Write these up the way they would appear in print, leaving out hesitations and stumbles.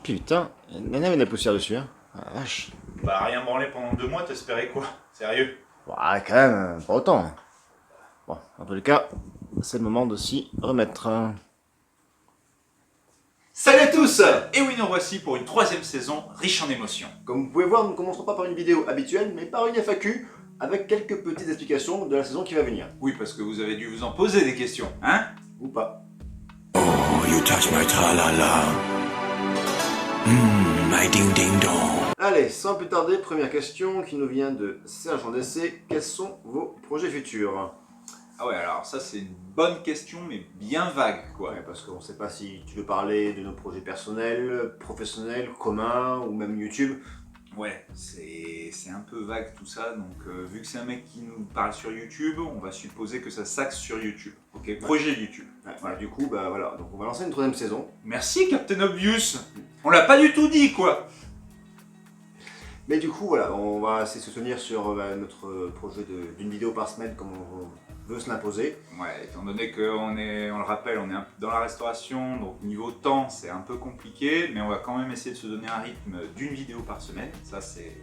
Putain, il y en avait de la poussière dessus, hein. Ah, la vache. Bah rien branlé pendant 2 mois, t'espérais quoi? Sérieux? Ouais, quand même, pas autant. Bon, en tous les cas, c'est le moment de s'y remettre. Salut à tous! Et oui, nous voici pour une 3e saison riche en émotions. Comme vous pouvez voir, nous ne commencerons pas par une vidéo habituelle, mais par une FAQ, avec quelques petites explications de la saison qui va venir. Oui, parce que vous avez dû vous en poser des questions, hein? Ou pas. Oh, you touch my tra-la-la. My ding-ding-dong. Allez, sans plus tarder, première question qui nous vient de Serge en DC. Quels sont vos projets futurs? Ah ouais, alors ça c'est une bonne question, mais bien vague, quoi. Ouais, parce qu'on ne sait pas si tu veux parler de nos projets personnels, professionnels, communs, ou même YouTube. Ouais, c'est un peu vague tout ça, donc vu que c'est un mec qui nous parle sur YouTube, on va supposer que ça s'axe sur YouTube. Ok, projet YouTube. Ouais, voilà, du coup, bah voilà, donc on va lancer une 3e saison. Merci Captain Obvious. On l'a pas du tout dit, quoi. Mais du coup, voilà, on va essayer de se tenir sur notre projet d'une vidéo par semaine comme on veut se l'imposer. Ouais, étant donné qu'on est, on le rappelle, on est un peu dans la restauration, donc niveau temps c'est un peu compliqué, mais on va quand même essayer de se donner un rythme d'une vidéo par semaine. Ça c'est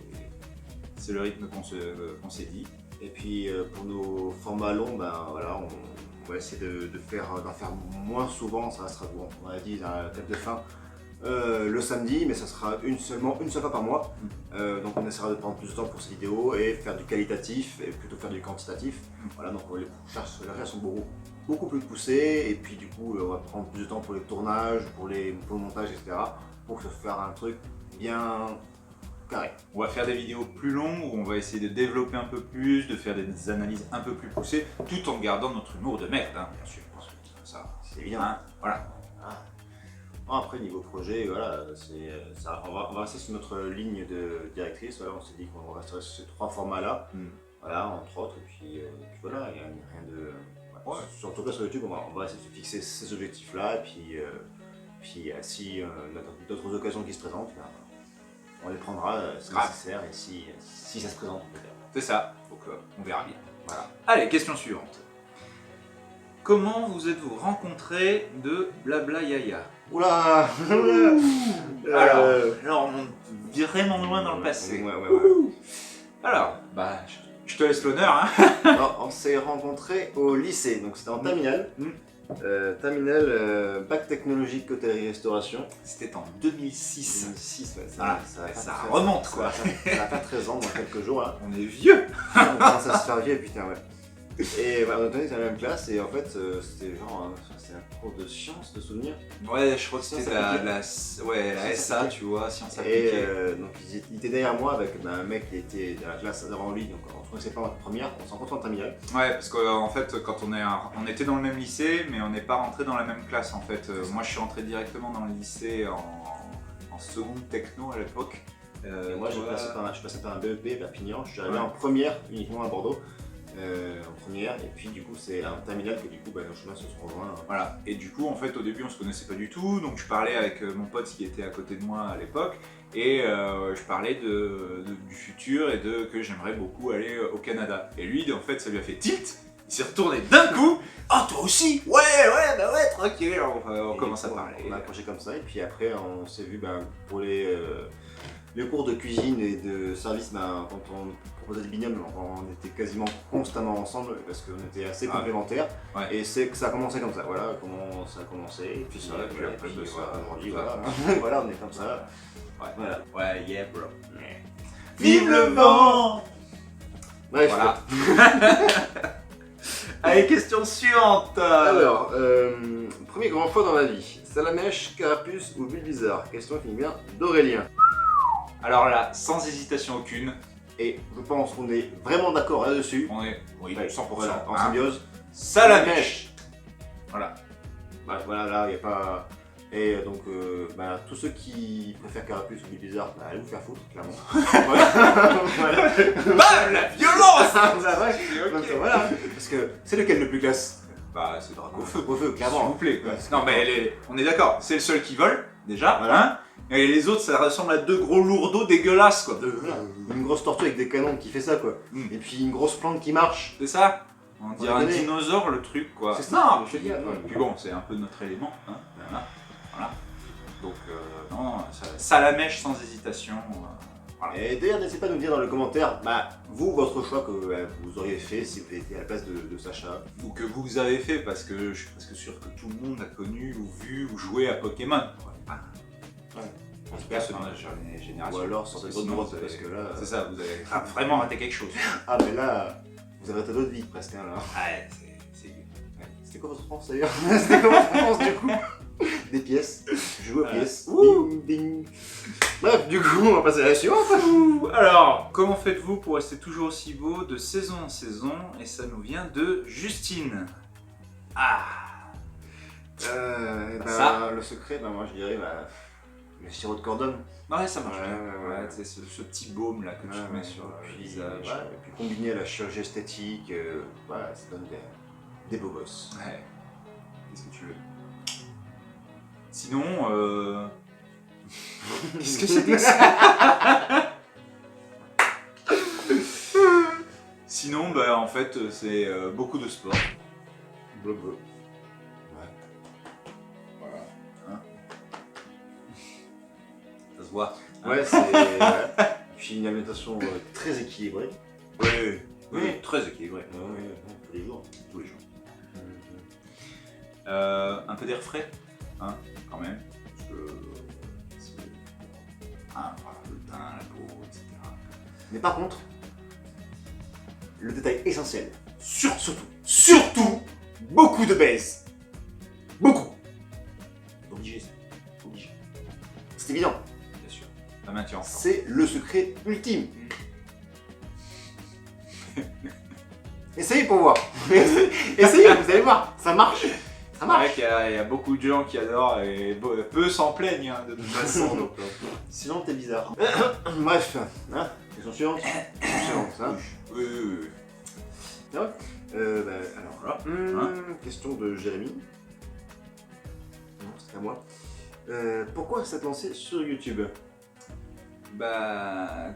le rythme qu'on s'est dit. Et puis pour nos formats longs, ben voilà, on va essayer d'en faire moins souvent, ça restera bon. On a dit dans la tête de fin. Le samedi, mais ça sera seulement une seule fois par mois. Donc on essaiera de prendre plus de temps pour ces vidéos et faire du qualitatif et plutôt faire du quantitatif. Voilà, donc les recherches sont beaucoup plus poussées et puis du coup on va prendre plus de temps pour les tournages, pour le montage, etc. pour se faire un truc bien carré. On va faire des vidéos plus longues où on va essayer de développer un peu plus, de faire des analyses un peu plus poussées, tout en gardant notre humour de merde, hein, bien sûr. Ça, c'est évident. Hein, voilà. Ah. Après niveau projet, voilà, on va rester sur notre ligne de directrice. Voilà, on s'est dit qu'on resterait sur ces 3 formats-là, voilà, entre autres. Et puis voilà, il n'y a rien de. Ouais. En tout cas sur YouTube, on va essayer de se fixer ces objectifs-là. Et puis si on a d'autres occasions qui se présentent, ben, on les prendra si nécessaire et si ça se présente peut-être. C'est ça, donc on verra bien. Voilà. Allez, question suivante. Comment vous êtes-vous rencontrés de Blabla Yaya? Oula. Alors, on monte vraiment loin dans le passé. Ouais. Alors, bah, je te laisse l'honneur, hein. Alors, on s'est rencontrés au lycée, donc c'était en terminale. Terminale, bac technologique, hôtellerie-restauration. C'était en 2006. 2006, ouais, ça remonte, quoi. Ça va faire 13 ans dans quelques jours, là. On est vieux. On commence à se faire vieux, putain, ouais. Et voilà, on était dans la même classe, et en fait, c'était genre, c'est un cours de sciences, de souvenirs. Ouais, je crois que c'était la SA, tu vois, sciences appliquées. Et donc, il était derrière moi avec un mec qui était dans la classe avant lui, donc on se connaissait pas en première, on s'est rencontrés en terminale. Ouais, parce qu'en fait, quand on était dans le même lycée, mais on n'est pas rentré dans la même classe, en fait. Moi, je suis rentré directement dans le lycée en seconde techno à l'époque. Et moi, je passais par un BEP à Perpignan, je suis arrivé en première uniquement à Bordeaux. En première, et puis du coup c'est un terminal que du coup nos chemins se sont rejoints. Voilà, et du coup en fait au début on se connaissait pas du tout, donc je parlais avec mon pote qui était à côté de moi à l'époque, et je parlais du futur et que j'aimerais beaucoup aller au Canada. Et lui en fait ça lui a fait tilt, il s'est retourné d'un coup. Ah toi aussi? Ouais, bah ouais, tranquille, on commence à parler. On a approché comme ça, et puis après on s'est vu pour les cours de cuisine et de service, quand on proposait des binômes, on était quasiment constamment ensemble parce qu'on était assez complémentaires. Ouais. Et c'est que ça a commencé comme ça, voilà comment ça a commencé. Et puis ça, puis après de ça, aujourd'hui, voilà, on est comme ça. Ouais, voilà. Ouais, yeah bro. Yeah. Vive le vent! Bref. Voilà. Allez, question suivante. Alors, premier grand fois dans la vie, Salamèche, Carapuce ou Bulle Bizarre? Question qui vient d'Aurélien. Alors là, sans hésitation aucune, et je pense qu'on est vraiment d'accord là-dessus. On est, oui, 100%. Voilà, en symbiose. Salamèche. Voilà. Voilà, là, il n'y a pas... Et donc, tous ceux qui préfèrent Carapuce ou Bulle Bizarre, allez vous faire foutre, clairement. Voilà. Bah, la violence. Voilà, parce que c'est lequel le plus classe? Bah, c'est Dracofeu. Dracofeu, clairement. S'il vous plaît. Non, mais on est d'accord, c'est le seul qui vole, déjà, voilà. Hein. Et les autres, ça ressemble à 2 gros lourdeaux dégueulasses, quoi. Une grosse tortue avec des canons qui fait ça, quoi. Et puis une grosse plante qui marche. C'est ça? On dirait un dinosaure, le truc, quoi. C'est ça. Non, je te dis. Puis bon, c'est un peu notre élément, hein. Voilà. Donc non, ça la mèche sans hésitation. Voilà. Et d'ailleurs, n'hésitez pas à nous dire dans les commentaires, vous, votre choix que vous auriez fait si vous étiez à la place de Sacha. Ou que vous avez fait, parce que je suis presque sûr que tout le monde a connu, ou vu, ou joué à Pokémon. Un personnage génération. Ou alors sur Parce cette que sinon, droite, vous avez- parce que là... C'est ça, vous avez vraiment raté quelque chose. Ah mais là, vous avez raté d'autres vies presque, hein, là. Ouais, c'est... C'était quoi votre France d'ailleurs? C'était quoi votre France du coup? Des pièces. Je joue aux pièces. Ding ding. Bref, du coup, on va passer à la suivante. Alors, comment faites-vous pour rester toujours aussi beau de saison en saison? Et ça nous vient de Justine. Ah. Ça. Le secret, moi je dirais le sirop de cordon. Ouais, ça marche bien. Ouais. Ouais, tu sais, ce petit baume là que tu mets sur le visage. Et puis combiné à la chirurgie esthétique, voilà, ça donne des beaux gosses. Ouais. Qu'est-ce que tu veux? Sinon, qu'est-ce que c'était que ça? Sinon, en fait, c'est beaucoup de sport. Bleu bleu. Voilà. Hein, ça se voit. Ouais, c'est. Puis une alimentation très équilibrée. Oui, très équilibré. Tous les jours. Tous les jours. Un peu d'air frais, hein, quand même. Parce que voilà, le teint, la peau, etc. Mais par contre, le détail essentiel, Surtout, beaucoup de baisse. Beaucoup. Obligé, ça. Obligé. C'est évident. bien sûr, ça maintient en forme. C'est le secret ultime. Essayez pour voir. Essayez, vous allez voir, ça marche. Ça C'est marche. vrai qu'il y a beaucoup de gens qui adorent et peu s'en plaignent hein, de toute façon. Donc, Sinon, t'es bizarre. Bref, hein, question suivante. Hein. oui. Alors là, question de Jérémy. Non, c'est à moi. Pourquoi s'être lancé sur YouTube?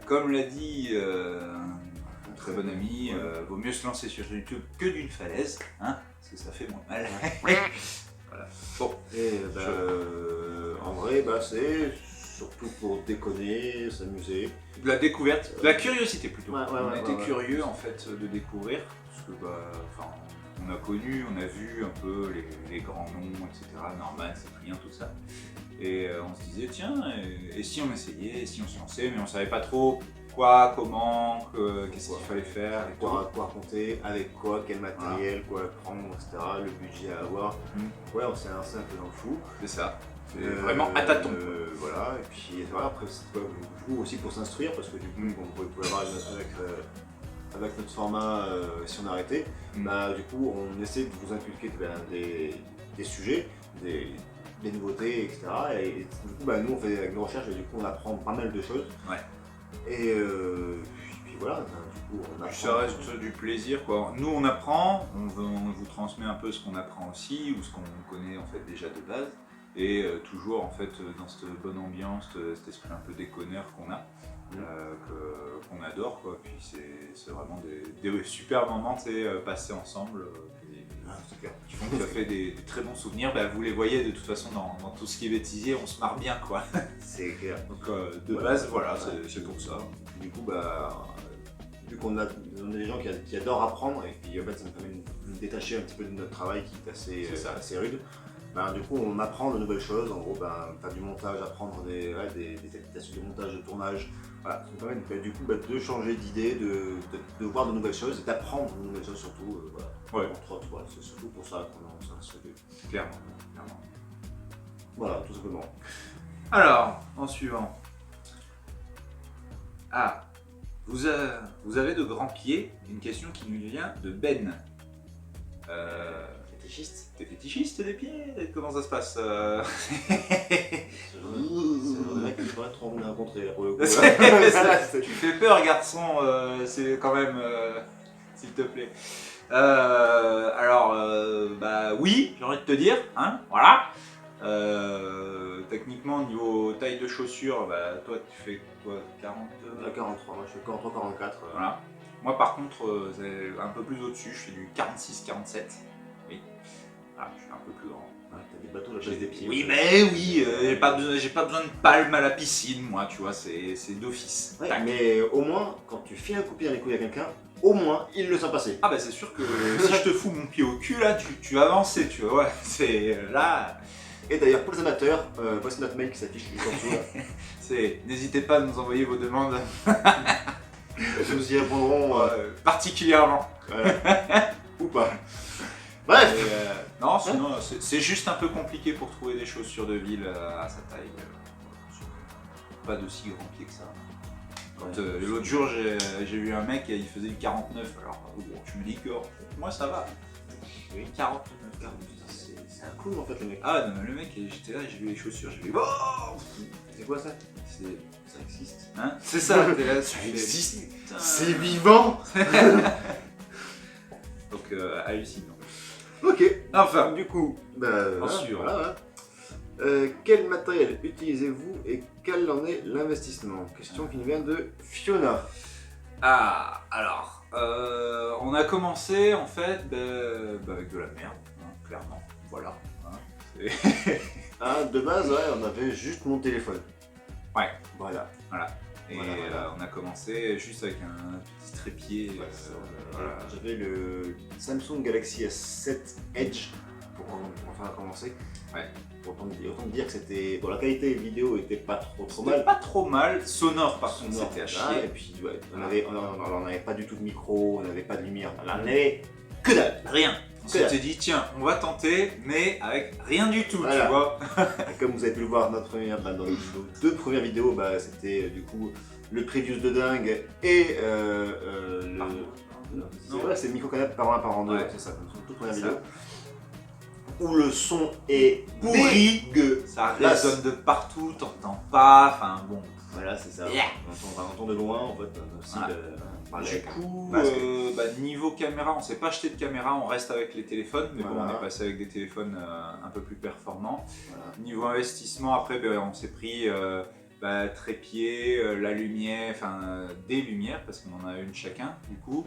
Comme l'a dit un très bon ami, vaut mieux se lancer sur YouTube que d'une falaise, hein, parce que ça fait moins mal. Voilà. Bon. Et en vrai, c'est surtout pour déconner, s'amuser. De la découverte, de la curiosité plutôt. On était ouais. curieux en fait de découvrir, parce que on a connu, on a vu un peu les grands noms, etc. Norman, Cyprien, tout ça. Et on se disait tiens, et si on essayait, et si on se lançait, mais on savait pas trop quoi, comment, qu'est-ce qu'il fallait faire, et Quoi raconter, avec quoi, quel matériel, quoi prendre, etc. Le budget à avoir. Ouais, on s'est lancé un peu dans le fou. C'est ça. C'est vraiment à tâtons. Voilà, et puis voilà, après c'est quoi, du coup aussi pour s'instruire, parce que du coup on pouvait avoir avec notre format si on arrêtait, du coup on essaie de vous inculquer des sujets, des nouveautés, etc. Et du coup nous on fait avec nos recherches et du coup on apprend pas mal de choses. Ouais. Et puis voilà, du coup on apprend. Ça reste du plaisir quoi. Nous on apprend, on vous transmet un peu ce qu'on apprend aussi, ou ce qu'on connaît en fait déjà de base. Et toujours en fait dans cette bonne ambiance, cet esprit un peu déconneur qu'on a, qu'on adore quoi. Puis c'est vraiment des super moments passés ensemble C'est clair. qui font que ça fait des très bons souvenirs. Vous les voyez de toute façon dans tout ce qui est bêtisier, on se marre bien quoi. C'est clair. Donc de base voilà, c'est pour ça. Du coup vu qu'on a des gens qui adorent apprendre et puis en fait ça nous permet de nous détacher un petit peu de notre travail qui est assez rude. Du coup on apprend de nouvelles choses, en gros faire du montage, apprendre des applications de montage, de tournage. Voilà, ça nous permet du coup de changer d'idée, de voir de nouvelles choses et d'apprendre de nouvelles choses surtout. Ouais. Entre autres, voilà, c'est surtout pour ça qu'on lance ce truc. Clairement. Voilà, tout simplement. Alors, en suivant. Vous avez de grands pieds? Une question qui nous vient de Ben. Fétichiste. T'es fétichiste des pieds? Comment ça se passe C'est le mec que je pourrais trop rencontrer là pour le coup. Tu fais peur, garçon, c'est quand même. S'il te plaît. Oui, j'ai envie de te dire, hein, voilà. Techniquement, au niveau taille de chaussures, toi tu fais quoi, 40 43, moi je fais 43-44. Voilà. Moi par contre, c'est un peu plus au-dessus, je fais du 46-47. Oui. Je suis un peu plus grand. T'as des bateaux à la place des pieds. Oui, mais oui, j'ai pas besoin de palme à la piscine, moi, tu vois, c'est d'office. Ouais, Tac. mais au moins, quand tu files un coup de pied dans les couilles à quelqu'un, au moins, il le sent passer. Ah bah c'est sûr que si je te fous mon pied au cul, là, tu vas avancer, tu vois, ouais, c'est là... Et d'ailleurs, pour les amateurs, voici notre mail qui s'affiche juste en dessous. Là. N'hésitez pas à nous envoyer vos demandes Nous y répondrons. particulièrement. Voilà. Ou pas. Bref. Et, non, sinon, c'est juste un peu compliqué pour trouver des chaussures de ville à sa taille. Pas de si grand pied que ça. L'autre jour, j'ai vu un mec, il faisait du 49. Alors, bon, je me dis que moi ça va. Oui. 49. C'est un coup en fait, le mec. Ah non, mais le mec, j'étais là, j'ai vu les chaussures, j'ai vu. Oh, C'est quoi ça? ça existe. Hein? C'est ça, t'es là, Ça tu fais, existe. putain. C'est vivant. Donc, hallucinant. Ok. Enfin, Du coup, sûr. voilà. Quel matériel utilisez-vous et quel en est l'investissement? Question qui nous vient de Fiona. ah, alors, on a commencé en fait avec de la merde, hein, clairement. Voilà. Hein, Ah, de base, ouais, on avait juste mon téléphone. Ouais. Voilà. Et Voilà. on a commencé juste avec un petit trépied. Voilà. J'avais le Samsung Galaxy S7 Edge pour enfin commencer. Ouais. Autant dire que c'était. Bon, la qualité vidéo était pas trop C'était mal. pas trop mal, sonore par contre Sonore, c'était à voilà, chier. et puis ouais, on n'avait pas du tout de micro, on n'avait pas de lumière, on n'avait que dalle. Rien. On Que dalle. s'était dit tiens, on va tenter, mais avec rien du tout, Voilà. tu vois. Et comme vous avez pu le voir dans nos deux premières vidéos, c'était du coup le previews de dingue et c'est le micro canapé par 1 par en 2, Ouais. c'est ça, comme toute première C'est vidéo. Où le son est Pourri. dégueu. Ça Là, résonne de partout, t'entends pas, enfin bon. Voilà, c'est ça. Yeah. On entend de loin en fait, aussi Voilà. par Du les- coup, Masque. niveau caméra, on s'est pas acheté de caméra, on reste avec les téléphones, mais bon, Voilà. on est passé avec des téléphones un peu plus performants. Voilà. Niveau investissement, après, on s'est pris trépied, la lumière, enfin des lumières, parce qu'on en a une chacun, du coup.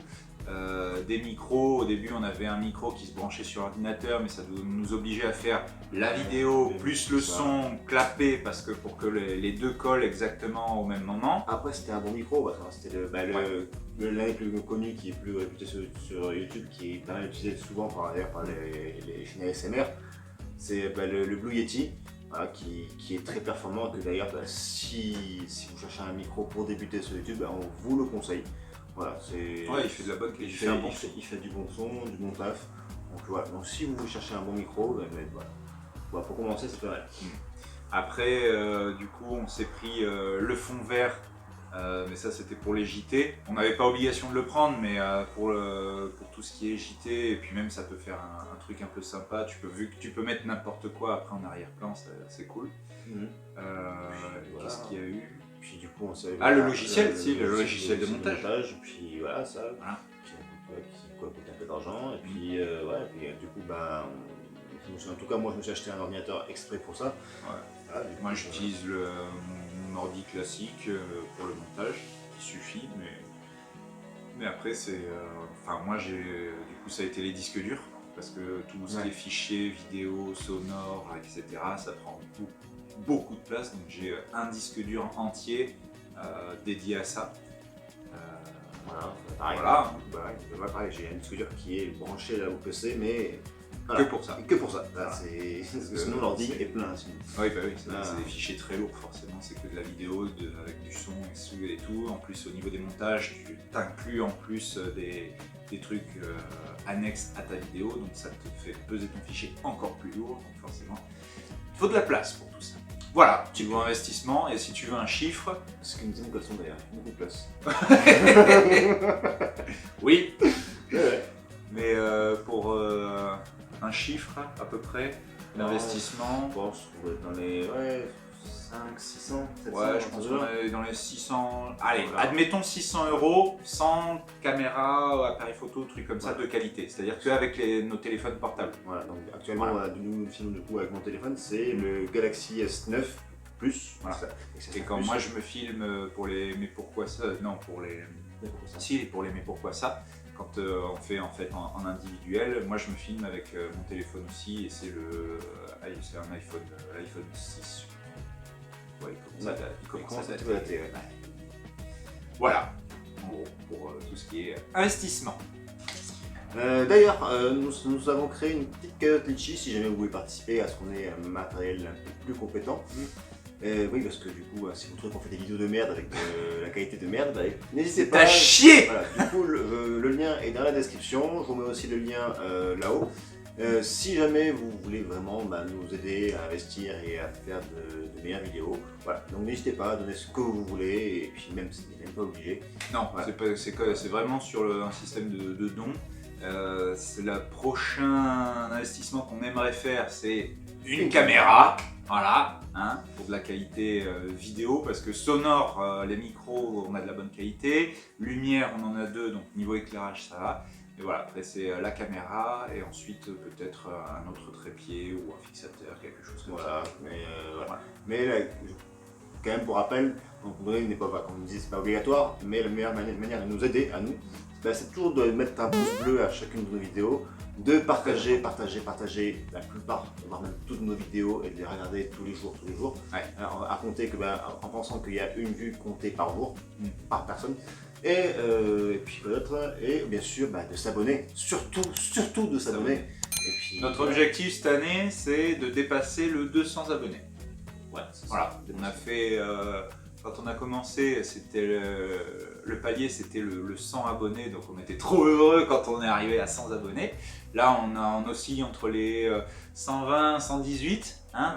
Des micros, au début on avait un micro qui se branchait sur l'ordinateur, mais ça nous obligeait à faire la vidéo plus le son clapé, parce que pour que les deux collent exactement au même moment. Après, c'était un bon micro, c'était l'un des plus connus qui est plus réputé sur YouTube, qui est pas mal utilisé souvent par les chaînes ASMR. C'est le Blue Yeti, voilà, qui est très performant. Que d'ailleurs, si vous cherchez un micro pour débuter sur YouTube, on vous le conseille. Voilà, Ouais, il fait de la bonne qualité. il fait du bon son, du bon taf. Donc voilà, donc si vous cherchez un bon micro, voilà, pour commencer, c'est pas mal. Après, du coup, on s'est pris le fond vert, mais ça c'était pour les JT. On n'avait pas obligation de le prendre, mais pour tout ce qui est JT, et puis même ça peut faire un truc un peu sympa. Vu que tu peux mettre n'importe quoi après en arrière-plan, c'est cool. Voilà. Qu'est-ce qu'il y a eu? Puis du coup, on s'est Ah, le logiciel, le logiciel de montage. Puis voilà, ça. Voilà. Qui coûte un peu d'argent. Et puis, du coup, en tout cas, moi, je me suis acheté un ordinateur exprès pour ça. Ouais. Voilà, du coup, Moi j'utilise mon ordi classique pour le montage, qui suffit, mais après c'est... Enfin moi du coup ça a été les disques durs, parce que tout ce qui est fichiers, vidéos, sonores, etc. ça prend beaucoup de place, donc j'ai un disque dur entier dédié à ça. Voilà, pareil. Voilà. Pareil, j'ai un disque dur qui est branché là au PC, mais Que pour ça. Que pour ça. Là, Voilà. parce que sinon, l'ordi est plein. Sinon. Oui, bah oui, c'est des fichiers très lourds forcément, c'est que de la vidéo avec du son et tout. En plus, au niveau des montages, tu t'inclus en plus des trucs annexes à ta vidéo, donc ça te fait peser ton fichier encore plus lourd, donc forcément, il faut de la place pour tout ça. Voilà, tu veux investissement, et si tu veux un chiffre... Ce que nous disons qu'elles sont d'ailleurs, beaucoup de place. Oui, Ouais. mais pour un chiffre à peu près, l'investissement... Je pense qu'on va être dans les 5, 600, 700. Ouais, je pense qu'on est dans les 600... Allez, Voilà. admettons 600 € sans caméra, appareil photo, trucs comme ça de qualité. C'est-à-dire qu'avec nos téléphones portables. Voilà, donc actuellement, Voilà. nous filmons du coup avec mon téléphone, c'est le Galaxy S9 Plus. Voilà. C'est ça. Et quand moi je me filme pour les... Mais pourquoi ça? Non, pour les... Mais pourquoi ça Si, pour les... Mais pourquoi ça? quand on fait en fait en individuel. Moi je me filme avec mon téléphone aussi et c'est c'est un iPhone, l'iPhone 6. Ouais, il commence à dater. Ouais. Voilà, en gros, pour tout ce qui est investissement. D'ailleurs, nous avons créé une petite cagnotte Litchi si jamais vous voulez participer à ce qu'on ait un matériel un peu plus compétent. Oui, parce que du coup, si vous trouvez qu'on fait des vidéos de merde avec de la qualité de merde, bah, n'hésitez pas. T'as chier. Voilà, du coup, le lien est dans la description. Je vous mets aussi le lien là-haut. Si jamais vous voulez vraiment nous aider à investir et à faire de meilleures vidéos, voilà. Donc n'hésitez pas à donner ce que vous voulez et puis même si vous n'êtes même pas obligé. Non, voilà. c'est vraiment sur un système de dons. C'est le prochain investissement qu'on aimerait faire, c'est une caméra, voilà, hein, pour de la qualité vidéo, parce que sonore, les micros, on a de la bonne qualité, lumière, on en a 2, donc niveau éclairage, ça va. Et voilà, après c'est la caméra et ensuite peut-être un autre trépied ou un fixateur, quelque chose comme ça. Voilà. Mais là, quand même pour rappel, n'est pas, comme on disait, c'est pas obligatoire, mais la meilleure manière de nous aider, à nous, c'est toujours de mettre un pouce bleu à chacune de nos vidéos, de partager la plupart, voire même toutes nos vidéos et de les regarder tous les jours. Ouais. Alors, à compter que, en pensant qu'il y a une vue comptée par jour, par personne. Et puis quoi d'autre, et bien sûr de s'abonner, surtout de s'abonner. Et puis, Notre objectif cette année, c'est de dépasser le 200 abonnés. Ouais, voilà, on a fait, quand on a commencé, c'était le palier, c'était le 100 abonnés, donc on était trop heureux quand on est arrivé à 100 abonnés. Là, on oscille entre les 120, 118, hein,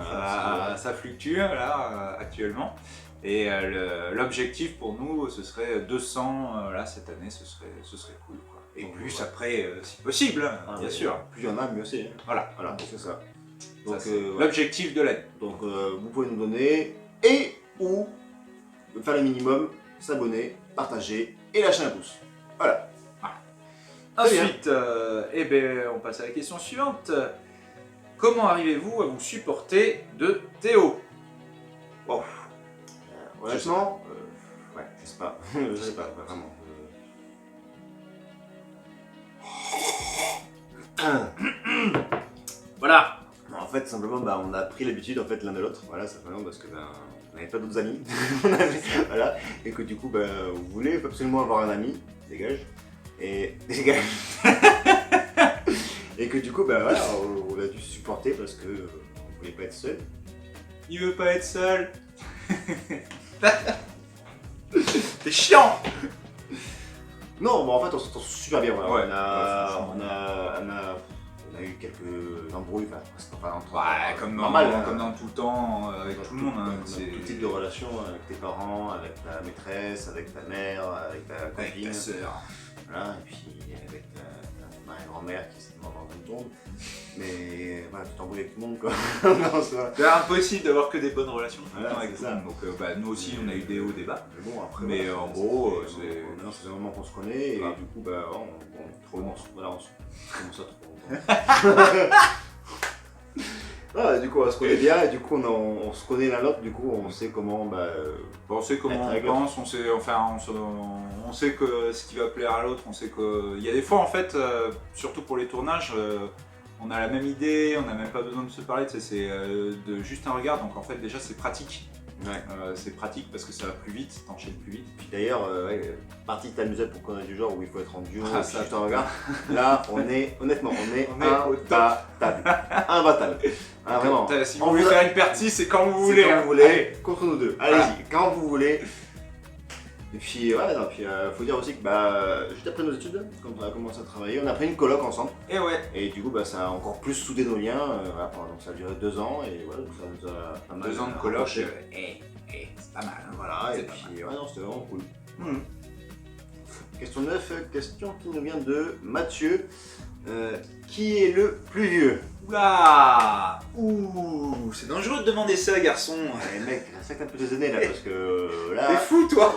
ça fluctue là actuellement. Et l'objectif pour nous, ce serait 200 là cette année, ce serait cool, quoi. Et donc, plus après, si possible, bien sûr. Plus il y en a, mieux c'est. Voilà, donc c'est ça. Donc l'objectif de l'année. Donc vous pouvez nous donner et ou faire le minimum, s'abonner, partager et lâcher un pouce. Voilà. Ensuite, on passe à la question suivante. Comment arrivez-vous à vous supporter de Théo? Bon. Honnêtement, je sais pas. Je sais pas, vraiment. Voilà. En fait, simplement, on a pris l'habitude en fait l'un de l'autre. Voilà, simplement parce que on n'avait pas d'autres amis. Voilà, et que du coup, vous voulez absolument avoir un ami, dégage. Et dégage. Et que du coup, voilà, on a dû supporter parce que on voulait pas être seul. Il veut pas être seul. T'es chiant. Non, en fait, on s'entend super bien. Voilà. Ouais, on a eu quelques embrouilles, comme normal, comme dans tout le temps, avec tout le monde. C'est tout type de relation avec tes parents, avec ta maîtresse, avec ta mère, avec ta copine. Avec ta sœur. Voilà, et puis avec ma grand-mère qui s'est morte dans une tombe. Mais voilà, tu t'embrouilles avec tout le monde, quoi. Non, c'est impossible d'avoir que des bonnes relations avec tout le monde. Donc nous aussi, on a eu des hauts, des bas. Mais bon, après, mais voilà, en gros, maintenant, c'est un moment qu'on se connaît, et du coup, on commence à trop. Ah, du coup, on se connaît bien, et du coup, on se connaît l'un l'autre, du coup, on sait comment. On sait comment on pense, on sait que ce qui va plaire à l'autre, on sait que. Il y a des fois, en fait, surtout pour les tournages, on a la même idée, on n'a même pas besoin de se parler, c'est de juste un regard, donc en fait, déjà, c'est pratique. Ouais. C'est pratique parce que ça va plus vite, t'enchaînes plus vite. Puis d'ailleurs, partie de ta musette pour qu'on ait du genre où il faut être en duo, ça je te regarde. Là, honnêtement, on est imbattable. Ah, vraiment. Si vous voulez faire une partie, c'est quand vous voulez. Quand vous voulez, contre nous deux. Allez-y, quand vous voulez. Et puis, faut dire aussi que juste après nos études, quand on a commencé à travailler, on a pris une coloc ensemble. Et ouais. Et du coup, ça a encore plus soudé nos liens. Donc ça a duré 2 ans et voilà, donc ça nous a pas mal. 2 ans de coloc, c'est pas mal. Hein. Voilà, et puis, c'était vraiment cool. Question 9, question qui nous vient de Mathieu. Qui est le plus vieux? Oula! Ouh, c'est dangereux de demander ça, garçon. Mec, respecte un peu tes années là, parce que là. T'es fou, toi!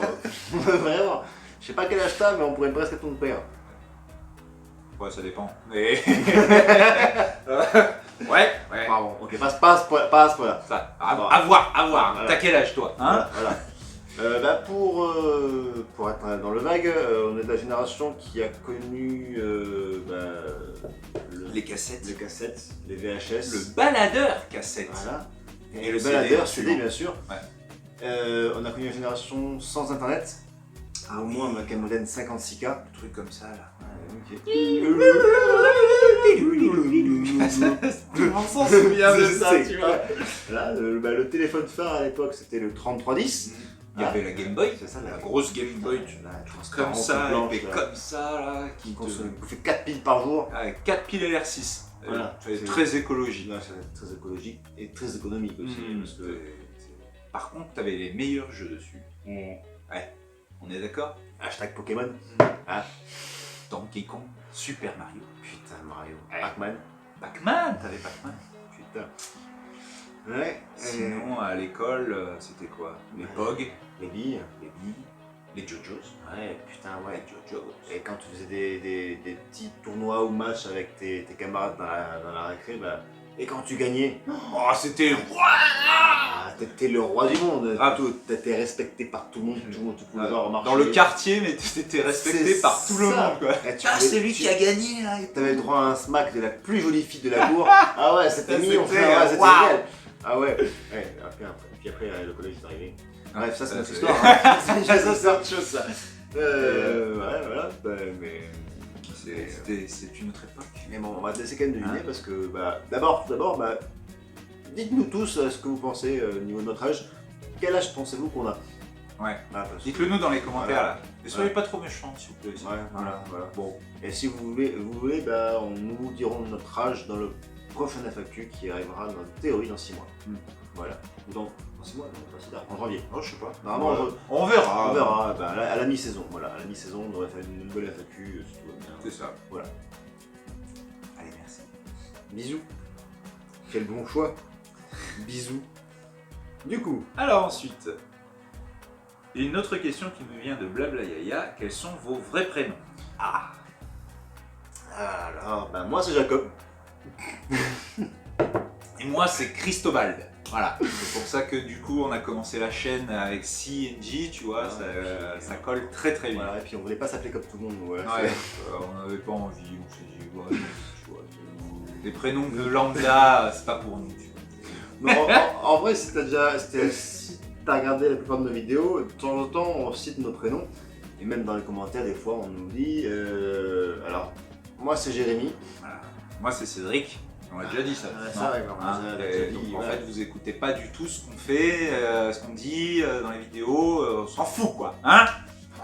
Vraiment, je sais pas quel âge t'as, mais on pourrait presque être ton père. Ouais, ça dépend. Mais... ouais. Pardon, ok, passe à ce point-là. À voir. Voilà. T'as quel âge, toi? Hein? Voilà. Pour être dans le vague, on est de la génération qui a connu Les cassettes. les cassettes, les VHS. Le baladeur cassette. Voilà. Et Et le le baladeur, CD, CD bien sûr. Ouais. On a connu une génération sans internet. Au moins avec un modem 56K. Un truc comme ça là. On s'en souvient de ça, tu vois. Là, le téléphone phare à l'époque c'était le 3310. Il y avait la Game Boy, C'est ça, la grosse Game Boy, comme ça, épais comme ça là, qui te... fait 4 piles par jour. Avec 4 piles LR6. Voilà. C'est très écologique. Ouais, c'est très écologique et très économique aussi. Parce que... Par contre, t'avais les meilleurs jeux dessus. Ouais, on est d'accord? Hashtag Pokémon. Donkey Kong, Super Mario. Putain, Mario. Ouais. Pac-Man. Pac-Man, t'avais Pac-Man. Putain. Ouais. Sinon, à l'école, c'était quoi? Les POG, Les billes. les billes, les JoJo's. Ouais, putain, ouais. Les JoJo's. Et quand tu faisais des petits tournois ou matchs avec tes camarades dans la récré, et quand tu gagnais, Oh, c'était... t'étais le roi du monde. Ah. T'étais respecté par tout le monde. Tout le monde, tu pouvais voir remarcher. Dans le quartier, mais t'étais respecté C'est par tout le ça. monde, quoi. Et tu Ah, pouvais- c'est lui tu- qui a gagné, là. T'avais le droit à un smack de la plus jolie fille de la cour. Ah ouais, c'était Ça, mignon, c'était, frère, ouais, c'était waouh. génial. Ah ouais. Puis après, le collège est arrivé. Bref, ça c'est Ça, notre c'est- histoire. Hein. Ça, c'est autre chose, ça. Ouais, voilà. Mais C'est une autre époque. Mais bon, on va te laisser quand même deviner Hein parce que d'abord, dites-nous tous ce que vous pensez au niveau de notre âge. Quel âge pensez-vous qu'on a? Ouais. Parce que- Dites-le nous dans les commentaires, Voilà. là. Et soyez pas trop méchants, s'il vous plaît. Ouais, voilà. Bon. Et si vous voulez, nous vous dirons notre âge dans le prochain FAQ qui arrivera dans théorie dans 6 mois. Voilà. Ou dans 6 mois, non, pas si tard, en janvier. Oh, je sais pas. Normalement, On verra. on verra à la mi-saison. Voilà, à la mi-saison, on aurait fait une nouvelle FAQ si tout va bien. C'est ça. Voilà. Allez, merci. Bisous. Quel bon choix. Bisous. Du coup, Alors ensuite, une autre question qui me vient de Blabla Yaya. Quels sont vos vrais prénoms? alors, moi c'est Jacob. Et moi, c'est Cristobal. Voilà. C'est pour ça que du coup, on a commencé la chaîne avec C and J, tu vois. Ça colle très très bien. Voilà, et puis on voulait pas s'appeler comme tout le monde. Voilà, Ouais, on n'avait pas envie, on s'est dit, ouais, tu vois, des prénoms de lambda, c'est pas pour nous. Tu vois. Non, en vrai, si t'as regardé la plupart de nos vidéos, de temps en temps on cite nos prénoms. Et même dans les commentaires, des fois, on nous dit. Alors, moi c'est Jérémy. Voilà. Moi, c'est Cédric. On a déjà dit ça. Ouais, non ça, ouais, on a déjà Et dit, donc, en ouais. fait, vous écoutez pas du tout ce qu'on fait, ce qu'on dit dans les vidéos, on s'en fout quoi. Hein?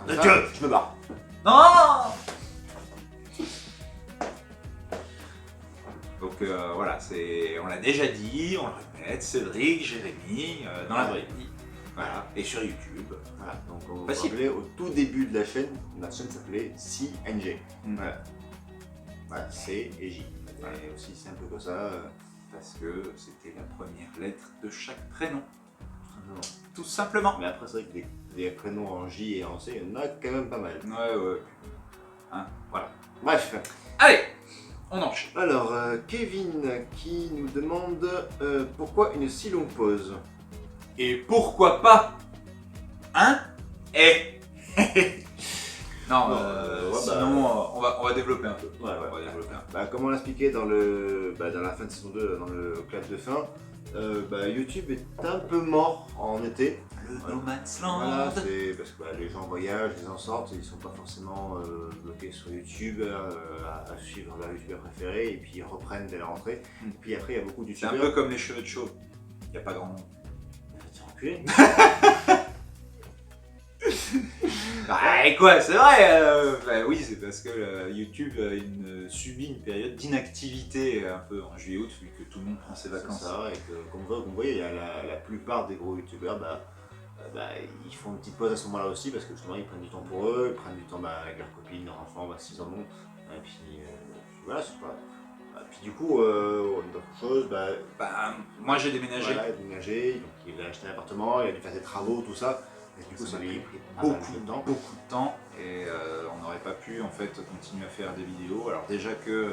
De Dieu, je me barre. Non! Donc voilà, on l'a déjà dit, on le répète, Cédric, Jérémy, dans la vraie vie. Voilà. Et sur YouTube. Voilà, donc on va Facile. rappeler au tout début de la chaîne, notre chaîne s'appelait CNG. Mm. Voilà. Voilà, C et J. Et aussi c'est un peu comme ça. Parce que c'était la première lettre de chaque prénom. Simplement. Tout simplement. Mais après, c'est vrai que des prénoms en J et en C, il y en a quand même pas mal. Ouais. Voilà. Bref. Allez, on enchaîne. Alors, Kevin qui nous demande pourquoi une si longue pause. Et pourquoi pas? Hein? Non, sinon on va développer un peu. Ouais, On va développer un peu. Comme on l'a expliqué dans la fin de saison 2, dans le clap de fin, YouTube est un peu mort en été. Le No Man's Land. Voilà, c'est parce que les gens voyagent, ils en sortent, ils sont pas forcément bloqués sur YouTube à suivre leur youtubeur préféré et puis ils reprennent dès la rentrée. Mm. Puis après, il y a beaucoup de C'est un youtubeurs. peu comme les cheveux de chauve. Il n'y a pas grand monde. T'es enculé. Ah, et quoi, c'est vrai oui, c'est parce que YouTube subit une période d'inactivité un peu en juillet-août, vu que tout le monde prend ses C'est vacances. ça, et que comme vous voyez, il y a la plupart des gros youtubeurs, ils font une petite pause à ce moment-là aussi parce que justement ils prennent du temps pour eux, ils prennent du temps avec leurs copines, leurs enfants, s'ils en ont. Et puis voilà, c'est pas. Puis du coup, d'autres choses, Moi j'ai déménagé. voilà, il a déménagé, donc il a acheté un appartement, il a dû faire des travaux, tout ça. Et du coup, ça lui a pris beaucoup de temps. Beaucoup de temps et on n'aurait pas pu en fait continuer à faire des vidéos. Alors déjà que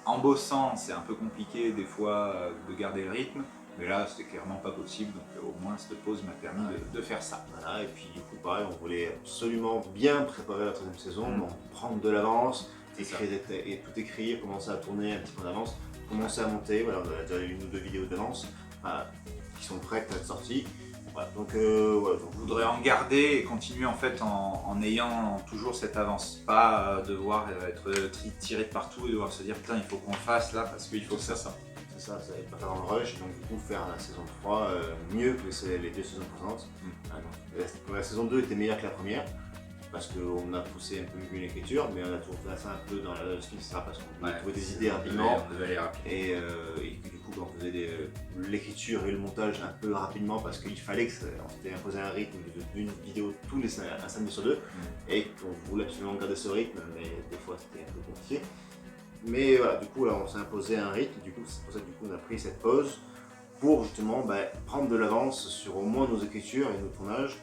en bossant c'est un peu compliqué des fois de garder le rythme Mais là, c'était clairement pas possible, donc au moins cette pause m'a permis de faire ça. Voilà, et puis du coup, pareil, on voulait absolument bien préparer la troisième saison, Mm. donc prendre de l'avance, C'est ça. et tout écrire, commencer à tourner un petit peu d'avance, commencer à monter. Voilà, on a déjà une ou deux vidéos d'avance qui sont prêtes à être sorties. Voilà, donc, voilà, donc Je voudrais en garder et continuer en fait en ayant toujours cette avance. Pas devoir être tiré de partout et devoir se dire putain il faut qu'on le fasse là parce qu'il faut que ça sorte. c'est ça, ça va pas faire dans le rush, donc du coup faire la saison 3 mieux que les deux saisons précédentes. La saison 2 était meilleure que la première, parce qu'on a poussé un peu mieux l'écriture, mais on a toujours fait ça un peu dans la style, ça parce qu'on voulait trouver des idées rapidement. On devait aller rapide. Et du coup, on faisait l'écriture et le montage un peu rapidement parce qu'il fallait que on s'était imposé un rythme d'une vidéo tous les un samedi sur deux et qu'on voulait absolument garder ce rythme, mais des fois c'était un peu compliqué. Mais voilà, du coup, là, on s'est imposé un rythme, du coup, c'est pour ça que du coup, on a pris cette pause pour justement prendre de l'avance sur au moins nos écritures et nos tournages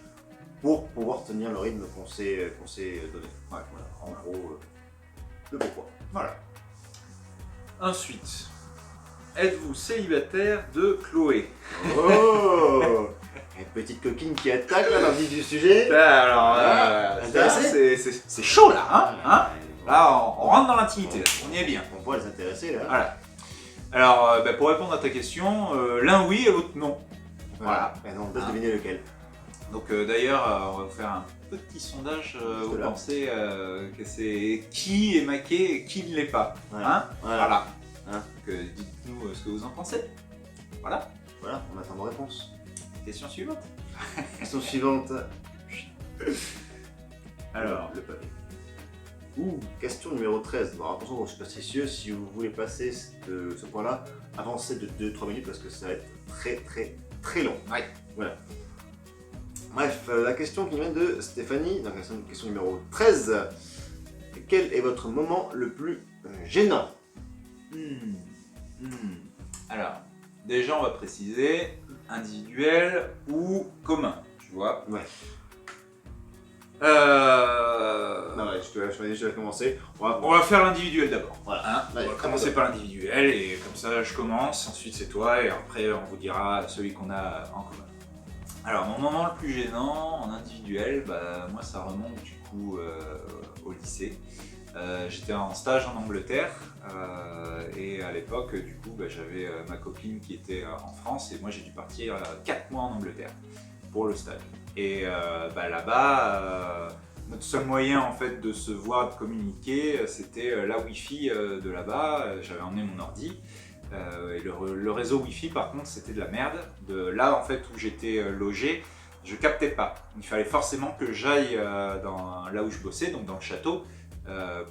pour pouvoir tenir le rythme qu'on s'est donné. Ouais, voilà, en gros, le pourquoi. Voilà. Ensuite, êtes-vous célibataire de Chloé? Oh, une petite coquine qui attaque là dans le vif du sujet. Alors, intéressé c'est chaud là, hein, Ouais, Là, on rentre dans l'intimité, on y est bien. on voit les intéressés là. Voilà. Alors, pour répondre à ta question, l'un oui et l'autre non. Voilà. Et donc, on doit deviner lequel. Donc d'ailleurs, on va vous faire un petit sondage. Vous là. pensez que c'est qui est maqué et qui ne l'est pas, Ouais. hein? Voilà. Donc dites-nous ce que vous en pensez. Voilà. Voilà, on attend vos réponses. Question suivante. Question suivante. Alors, le pavé. Question numéro 13. Bon, attention aux superstitieux, si vous voulez passer ce point-là, avancez de 2-3 minutes parce que ça va être très long. ouais. Voilà. Bref, la question qui vient de Stéphanie, donc la question numéro 13. Quel est votre moment le plus gênant? Alors, déjà, on va préciser individuel ou commun, tu vois. Ouais. Non, ouais, je vais commencer. On va faire l'individuel d'abord. Voilà. Hein, Là, on va commencer par l'individuel et comme ça je commence, ensuite c'est toi et après on vous dira celui qu'on a en commun. Alors mon moment le plus gênant en individuel, moi ça remonte du coup au lycée. J'étais en stage en Angleterre et à l'époque du coup j'avais ma copine qui était en France et moi j'ai dû partir 4 mois en Angleterre pour le stage. Et là-bas, notre seul moyen en fait de se voir, de communiquer, c'était la Wi-Fi de là-bas. J'avais emmené mon ordi et le réseau Wi-Fi par contre c'était de la merde. De là en fait où j'étais logé, je captais pas. Il fallait forcément que j'aille là où je bossais, donc dans le château,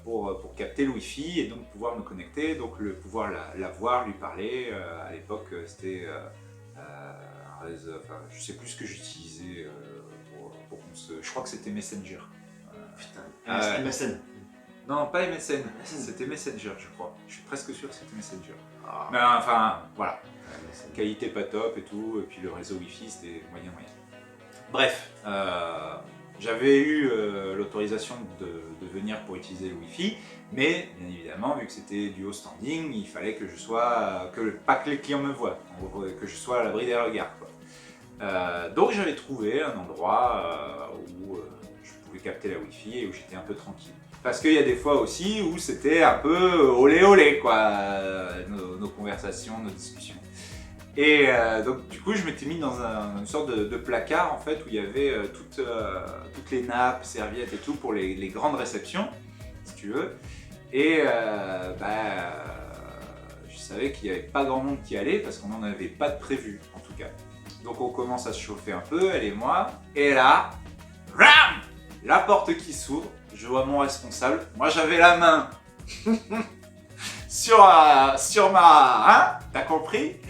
pour capter le Wi-Fi et donc pouvoir me connecter, donc pouvoir la voir, lui parler. À l'époque c'était je sais plus ce que j'utilisais pour qu'on se... Je crois que c'était Messenger. Putain, MSN. Non, pas MSN, c'était Messenger, je crois. Je suis presque sûr que c'était Messenger. Ah, Mais enfin, voilà. MSN. Qualité pas top et tout, et puis le réseau Wi-Fi c'était moyen. Bref, j'avais eu l'autorisation de venir pour utiliser le Wi-Fi, mais bien évidemment, vu que c'était du haut standing, il fallait que je sois, pas que les clients me voient, que je sois à l'abri des regards, quoi. Donc j'avais trouvé un endroit où je pouvais capter la Wi-Fi et où j'étais un peu tranquille. Parce qu'il y a des fois aussi où c'était un peu olé olé quoi, nos conversations, nos discussions. Et donc du coup je m'étais mis dans une sorte de placard en fait où il y avait toutes les nappes, serviettes et tout pour les grandes réceptions, si tu veux. Et je savais qu'il n'y avait pas grand monde qui allait parce qu'on n'en avait pas de prévu en tout cas. Donc on commence à se chauffer un peu, elle et moi, et là, ram, la porte qui s'ouvre, je vois mon responsable, moi j'avais la main sur ma... Hein, t'as compris?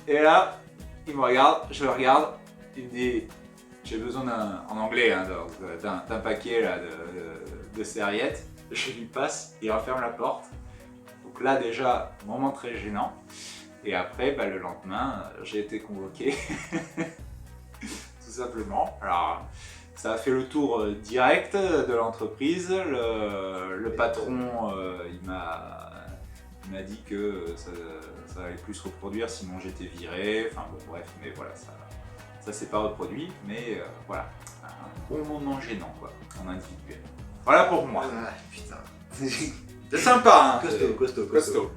Et là, il me regarde, je le regarde, il me dit, j'ai besoin en anglais, hein, d'un paquet là, de serviettes, je lui passe, il referme la porte. Donc là déjà, moment très gênant. Et après, le lendemain, j'ai été convoqué, tout simplement. Alors, ça a fait le tour direct de l'entreprise. Le patron, il m'a Il m'a dit que ça allait plus se reproduire sinon j'étais viré. Enfin bon, bref, mais voilà, ça s'est pas reproduit. Mais voilà, un bon moment gênant quoi, en individuel. Voilà pour moi. Ah, putain. C'est sympa, hein. Costaud.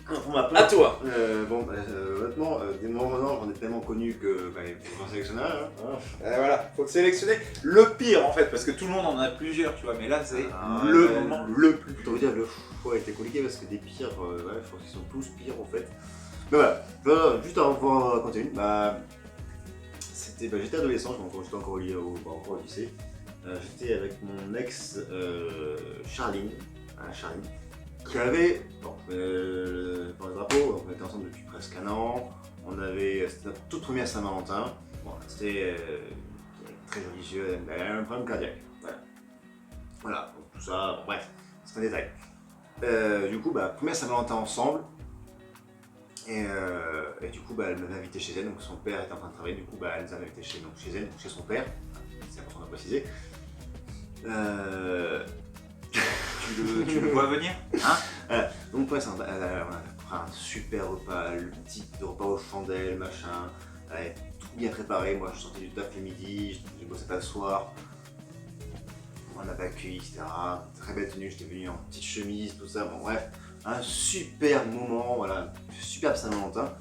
Pour ma part, À toi. Honnêtement, des moments venant, j'en ai tellement connu que il faut en sélectionner un. Hein. Voilà, faut sélectionner le pire en fait, parce que tout le monde en a plusieurs, tu vois, mais là c'est le moment le plus Pour vous dire, le choix a été compliqué parce que des pires, je pense qu'ils sont tous pires en fait. Mais voilà, juste avant de pouvoir raconter une, j'étais adolescent, j'étais encore au lycée. J'étais avec mon ex Charline, qui avait, pour le drapeau, on était ensemble depuis presque un an. C'était notre toute première Saint-Valentin. Bon, c'était très joli yeux, elle avait un problème cardiaque. Voilà, donc tout ça, bon, bref, c'est un détail. Du coup, première Saint-Valentin ensemble. Et du coup, elle m'avait invité chez elle, donc son père était en train de travailler, du coup, elle nous avait invité chez elle, donc chez son père. C'est important de préciser. Tu le vois venir, hein? Donc ouais, on a un super repas, le petit repas aux chandelles, machin. Elle avait tout bien préparé. Moi, je sortais du taf le midi, je bossais pas le soir. On l'avait accueilli, etc. Très belle tenue, j'étais venu en petite chemise, tout ça. Bon bref, un super moment, voilà, superbe Saint-Valentin.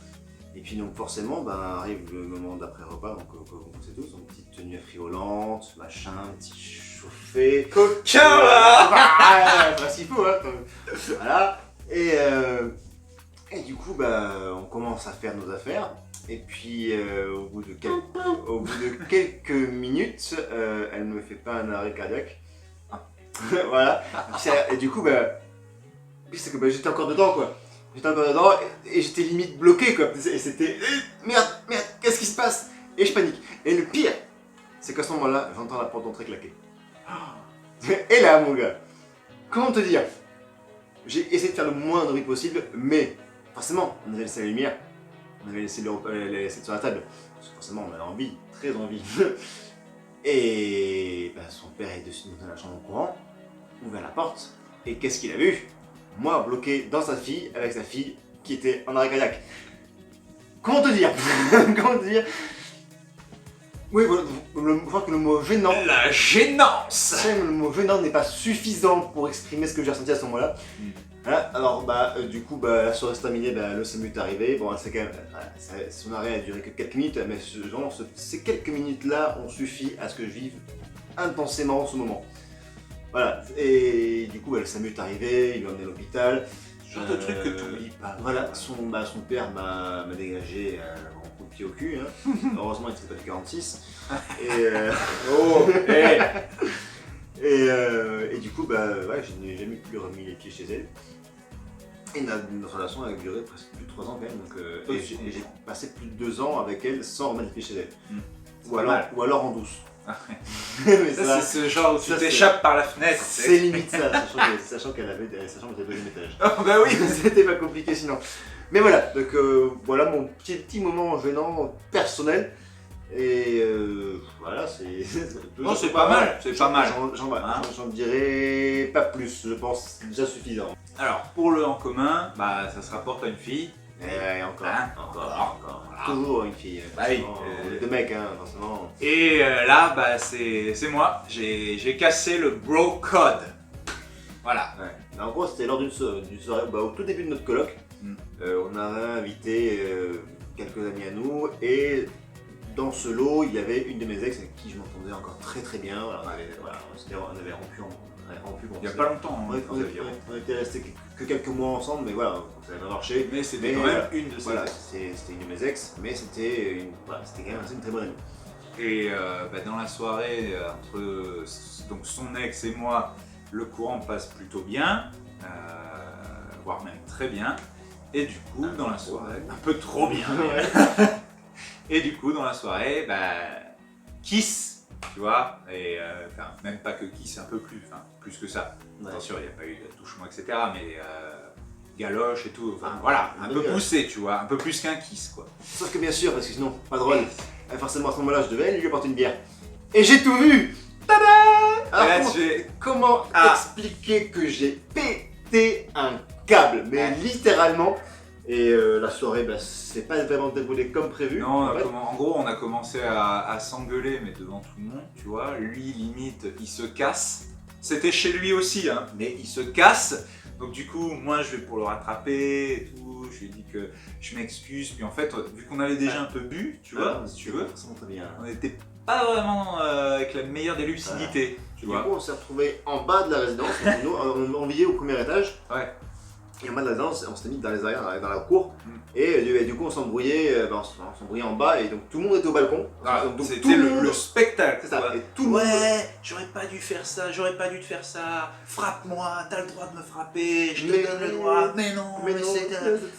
Et puis donc forcément, arrive le moment d'après repas, donc on sait tous, une petite tenue friolante, machin, petit chauffé. Coquin là! Pas s'il faut, hein. Voilà. Et du coup, on commence à faire nos affaires. Et puis au bout de quelques minutes, elle me fait pas un arrêt cardiaque. Voilà. Et du coup, c'est que j'étais encore dedans quoi. J'étais encore dedans et j'étais limite bloqué quoi. Et c'était merde, qu'est-ce qui se passe? Et je panique. Et le pire, c'est qu'à ce moment-là, j'entends la porte d'entrée claquer. Et là, mon gars, comment te dire? J'ai essayé de faire le moins de bruit possible, mais forcément, on avait laissé la lumière, on avait laissé l'assiette sur la table. Parce que forcément, on avait envie, très envie. Et son père est dessus dans la chambre en courant, ouvert la porte, et qu'est-ce qu'il a vu? Moi bloqué dans sa fille, avec sa fille qui était en arrêt cardiaque. Comment te dire? Comment te dire? Oui, voilà, je crois que le mot gênant. La gênance! Le mot gênant n'est pas suffisant pour exprimer ce que j'ai ressenti à ce moment-là. Voilà, alors du coup la soirée s'est terminée, le SAMU est arrivé. Bon, c'est quand même, son arrêt a duré que quelques minutes, mais ces quelques minutes-là ont suffi à ce que je vive intensément ce moment. Voilà, et du coup le SAMU est arrivé, il m'a emmené à l'hôpital. Genre de truc que tu n'oublies pas. Voilà, son père m'a dégagé un grand coup de pied au cul. Hein. Heureusement, il ne faisait pas du 46. Et du coup, je n'ai jamais plus remis les pieds chez elle. Et notre relation a duré presque plus de 3 ans quand même. Donc, et j'ai passé plus de 2 ans avec elle sans remettre les pieds chez elle. Ou alors en douce. Mais ça, c'est ce genre où tu t'échappes par la fenêtre. C'est limite ça, sachant qu'elle avait sa chambre était au 2e étage. Oh bah oui. C'était pas compliqué sinon. Mais voilà, donc voilà mon petit moment gênant personnel. Et voilà, Non, c'est pas mal, c'est pas mal. J'en dirais pas plus, je pense, c'est déjà suffisant. Alors, pour le en commun, ça se rapporte à une fille. Et encore. Voilà. Toujours une fille. Oui. Les 2 mecs, hein, forcément. Et là, c'est moi. J'ai cassé le bro code. Voilà. Ouais. En gros, c'était lors d'une soirée, au tout début de notre colloque. On avait invité quelques amis à nous et dans ce lot, il y avait une de mes ex avec qui je m'entendais encore très très bien. Voilà, on avait rompu. Il n'y a pas longtemps. On était restés que quelques mois ensemble, mais voilà, ça n'avait pas marché. Mais c'était quand même une de ses ex. C'était une de mes ex, mais c'était quand même une très bonne amie. Et dans la soirée, entre donc son ex et moi, le courant passe plutôt bien, voire même très bien. Et du coup, dans la soirée, un peu trop bien. Et du coup, dans la soirée, kiss, tu vois, et même pas que kiss, un peu plus que ça. Ouais. Attention, il n'y a pas eu de touchement, etc. Mais galoche et tout, voilà, un peu poussé, tu vois, un peu plus qu'un kiss, quoi. Sauf que bien sûr, parce que sinon, pas drôle, forcément à ce moment-là, je devais lui apporter une bière. Et j'ai tout vu. Tada! Alors, comment expliquer que j'ai pété pété un câble, mais Ouais. littéralement. Et la soirée, bah, c'est pas vraiment déroulé comme prévu. Non, en fait. en gros, on a commencé à s'engueuler, mais devant tout le monde, tu vois. Lui, limite, il se casse. C'était chez lui aussi, hein, mais il se casse. Donc du coup, moi, je vais pour le rattraper et tout. Je lui ai dit que je m'excuse. Puis en fait, vu qu'on avait déjà un peu bu, tu vois, si tu veux, Ça monte très bien. on n'était pas vraiment avec la meilleure des lucidités, tu Du vois. coup, on s'est retrouvé en bas de la résidence. Nous, on vivait au premier étage. Ouais. Et en bas de la résidence, on s'était mis dans les arrières, dans la cour. Mm. Et du coup, on s'embrouillait, on s'embrouillait en bas. Et donc, tout le monde était au balcon. Ah, Donc, tout c'était le monde. le spectacle. C'est ça. quoi. Et tout le monde. Ouais, j'aurais pas dû faire ça, j'aurais pas dû te faire ça. Frappe-moi, t'as le droit de me frapper, je te Mais- donne le droit. Mais non, mais non,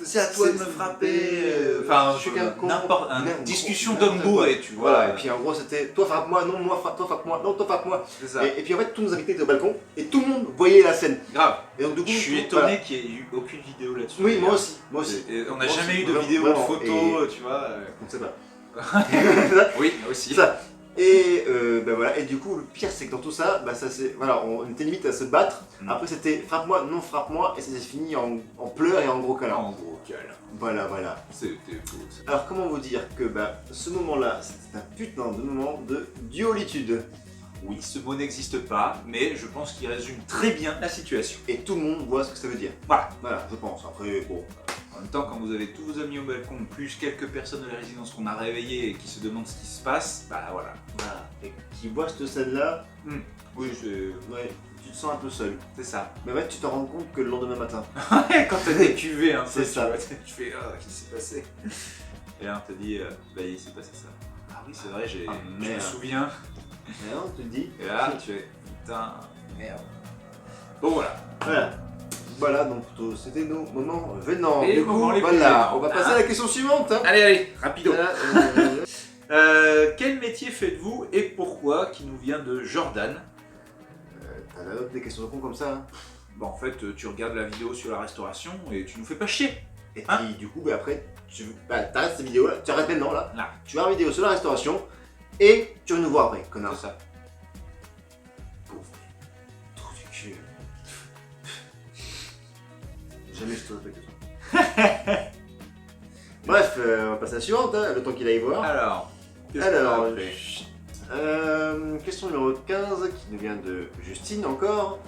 c'est à toi de me frapper. Enfin, je suis qu'un con. n'importe, une N'importe discussion quoi. d'homme bourré, tu vois. Voilà, et puis en gros, c'était toi frappe-moi, non, toi frappe-moi, non, toi frappe-moi. C'est ça. Et puis en fait, tous nos invités étaient au balcon et tout le monde voyait la scène. Grave. Et donc, du coup, Je suis voilà. étonné qu'il n'y ait eu aucune vidéo là-dessus. Oui, moi aussi. Moi aussi. Et on n'a Moi jamais aussi, eu de vraiment, vidéo, de vraiment. photo, tu vois. On ne sait pas. Oui, aussi. C'est ça. Et ben voilà, et du coup le pire c'est que dans tout ça, bah, ça c'est voilà, on était limite à se battre. Mm. Après c'était frappe-moi, non frappe-moi, et ça s'est fini en pleurs et en gros câlins. En gros, câlin. Voilà. C'était beau. ça. Alors comment vous dire que bah, ce moment-là, c'était un putain de moment de duolitude. Oui, ce mot n'existe pas, mais je pense qu'il résume très bien la situation. Et tout le monde voit ce que ça veut dire. Voilà. Voilà, je pense. Après, bon. En même temps, quand vous avez tous vos amis au balcon, plus quelques personnes de la résidence qu'on a réveillées et qui se demandent ce qui se passe, bah voilà. Voilà. Et qui voit cette scène-là, Oui, ouais, tu te sens un peu seul. c'est ça. Mais en fait, tu te rends compte que le lendemain matin. Quand t'as des cuvées, hein, C'est ça. Tu fais, ah, qu'est-ce qui s'est passé? Et là, on te dit, bah il s'est passé ça. Ah oui, c'est vrai, je me merde. souviens. Et là, on te dit. Et là, tu fais, putain, merde. Bon, voilà. Voilà, donc c'était nos moments venants. Et Du les coup, moments les plus voilà, venants. on va passer Ah. à la question suivante. Hein. Allez, rapido. Voilà, Quel métier faites-vous et pourquoi? Qui nous vient de Jordan. T'as la note des questions de con comme ça. Hein. Bah, en fait, tu regardes la vidéo sur la restauration et tu nous fais pas chier. Et Hein puis, du coup, bah, après, t'arrêtes cette vidéo là, tu arrêtes maintenant là. Là. Tu vas en vidéo sur la restauration et tu vas nous voir après, connard. C'est ça. Pauvre. Trou du cul. Jamais je te respecte toi. Bref, on va passer à la suivante, hein, le temps qu'il aille voir. Alors, qu'est-ce Alors, qu'on a fait question numéro 15 qui nous vient de Justine encore.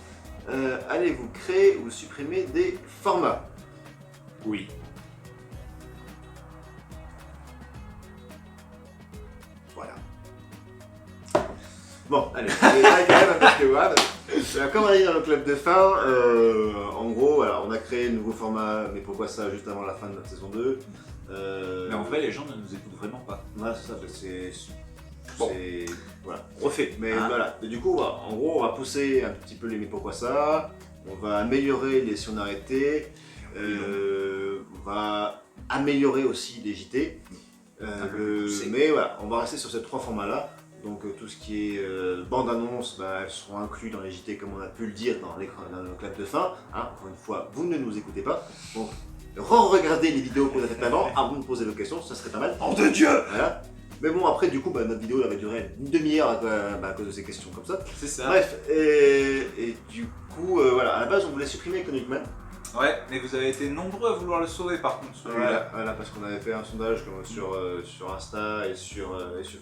Allez-vous créer ou supprimer des formats? Oui. Voilà. Bon, allez, là, quand même, parce que voilà, comme on a dit dans le club de fin, en gros, voilà, on a créé un nouveau format, mais pourquoi ça juste avant la fin de notre saison 2? Mais en vrai, les gens ne nous écoutent vraiment pas. Ouais, c'est ça, c'est. Bon. c'est- Voilà. Refait. Mais Hein. voilà, et du coup, en gros, on va pousser un petit peu les mais pourquoi ça, on va améliorer les si on arrêté, on va améliorer aussi les JT, peu plus poussé. mais voilà, on va rester sur ces trois formats-là. Donc tout ce qui est bande-annonce, bah, elles seront incluses dans les JT comme on a pu le dire dans le clap de fin. Hein. Encore une fois, vous ne nous écoutez pas. Donc re-regardez les vidéos qu'on a faites avant de me poser vos questions, ça serait pas mal. Nom de Dieu! Voilà. Mais bon, après, du coup, bah, notre vidéo elle va durer une demi-heure à cause de ces questions comme ça. C'est ça. Bref, et du coup, voilà, à la base, on voulait supprimer Economic Man. Ouais, mais vous avez été nombreux à vouloir le sauver par contre, celui-là. Voilà, parce qu'on avait fait un sondage sur Insta et sur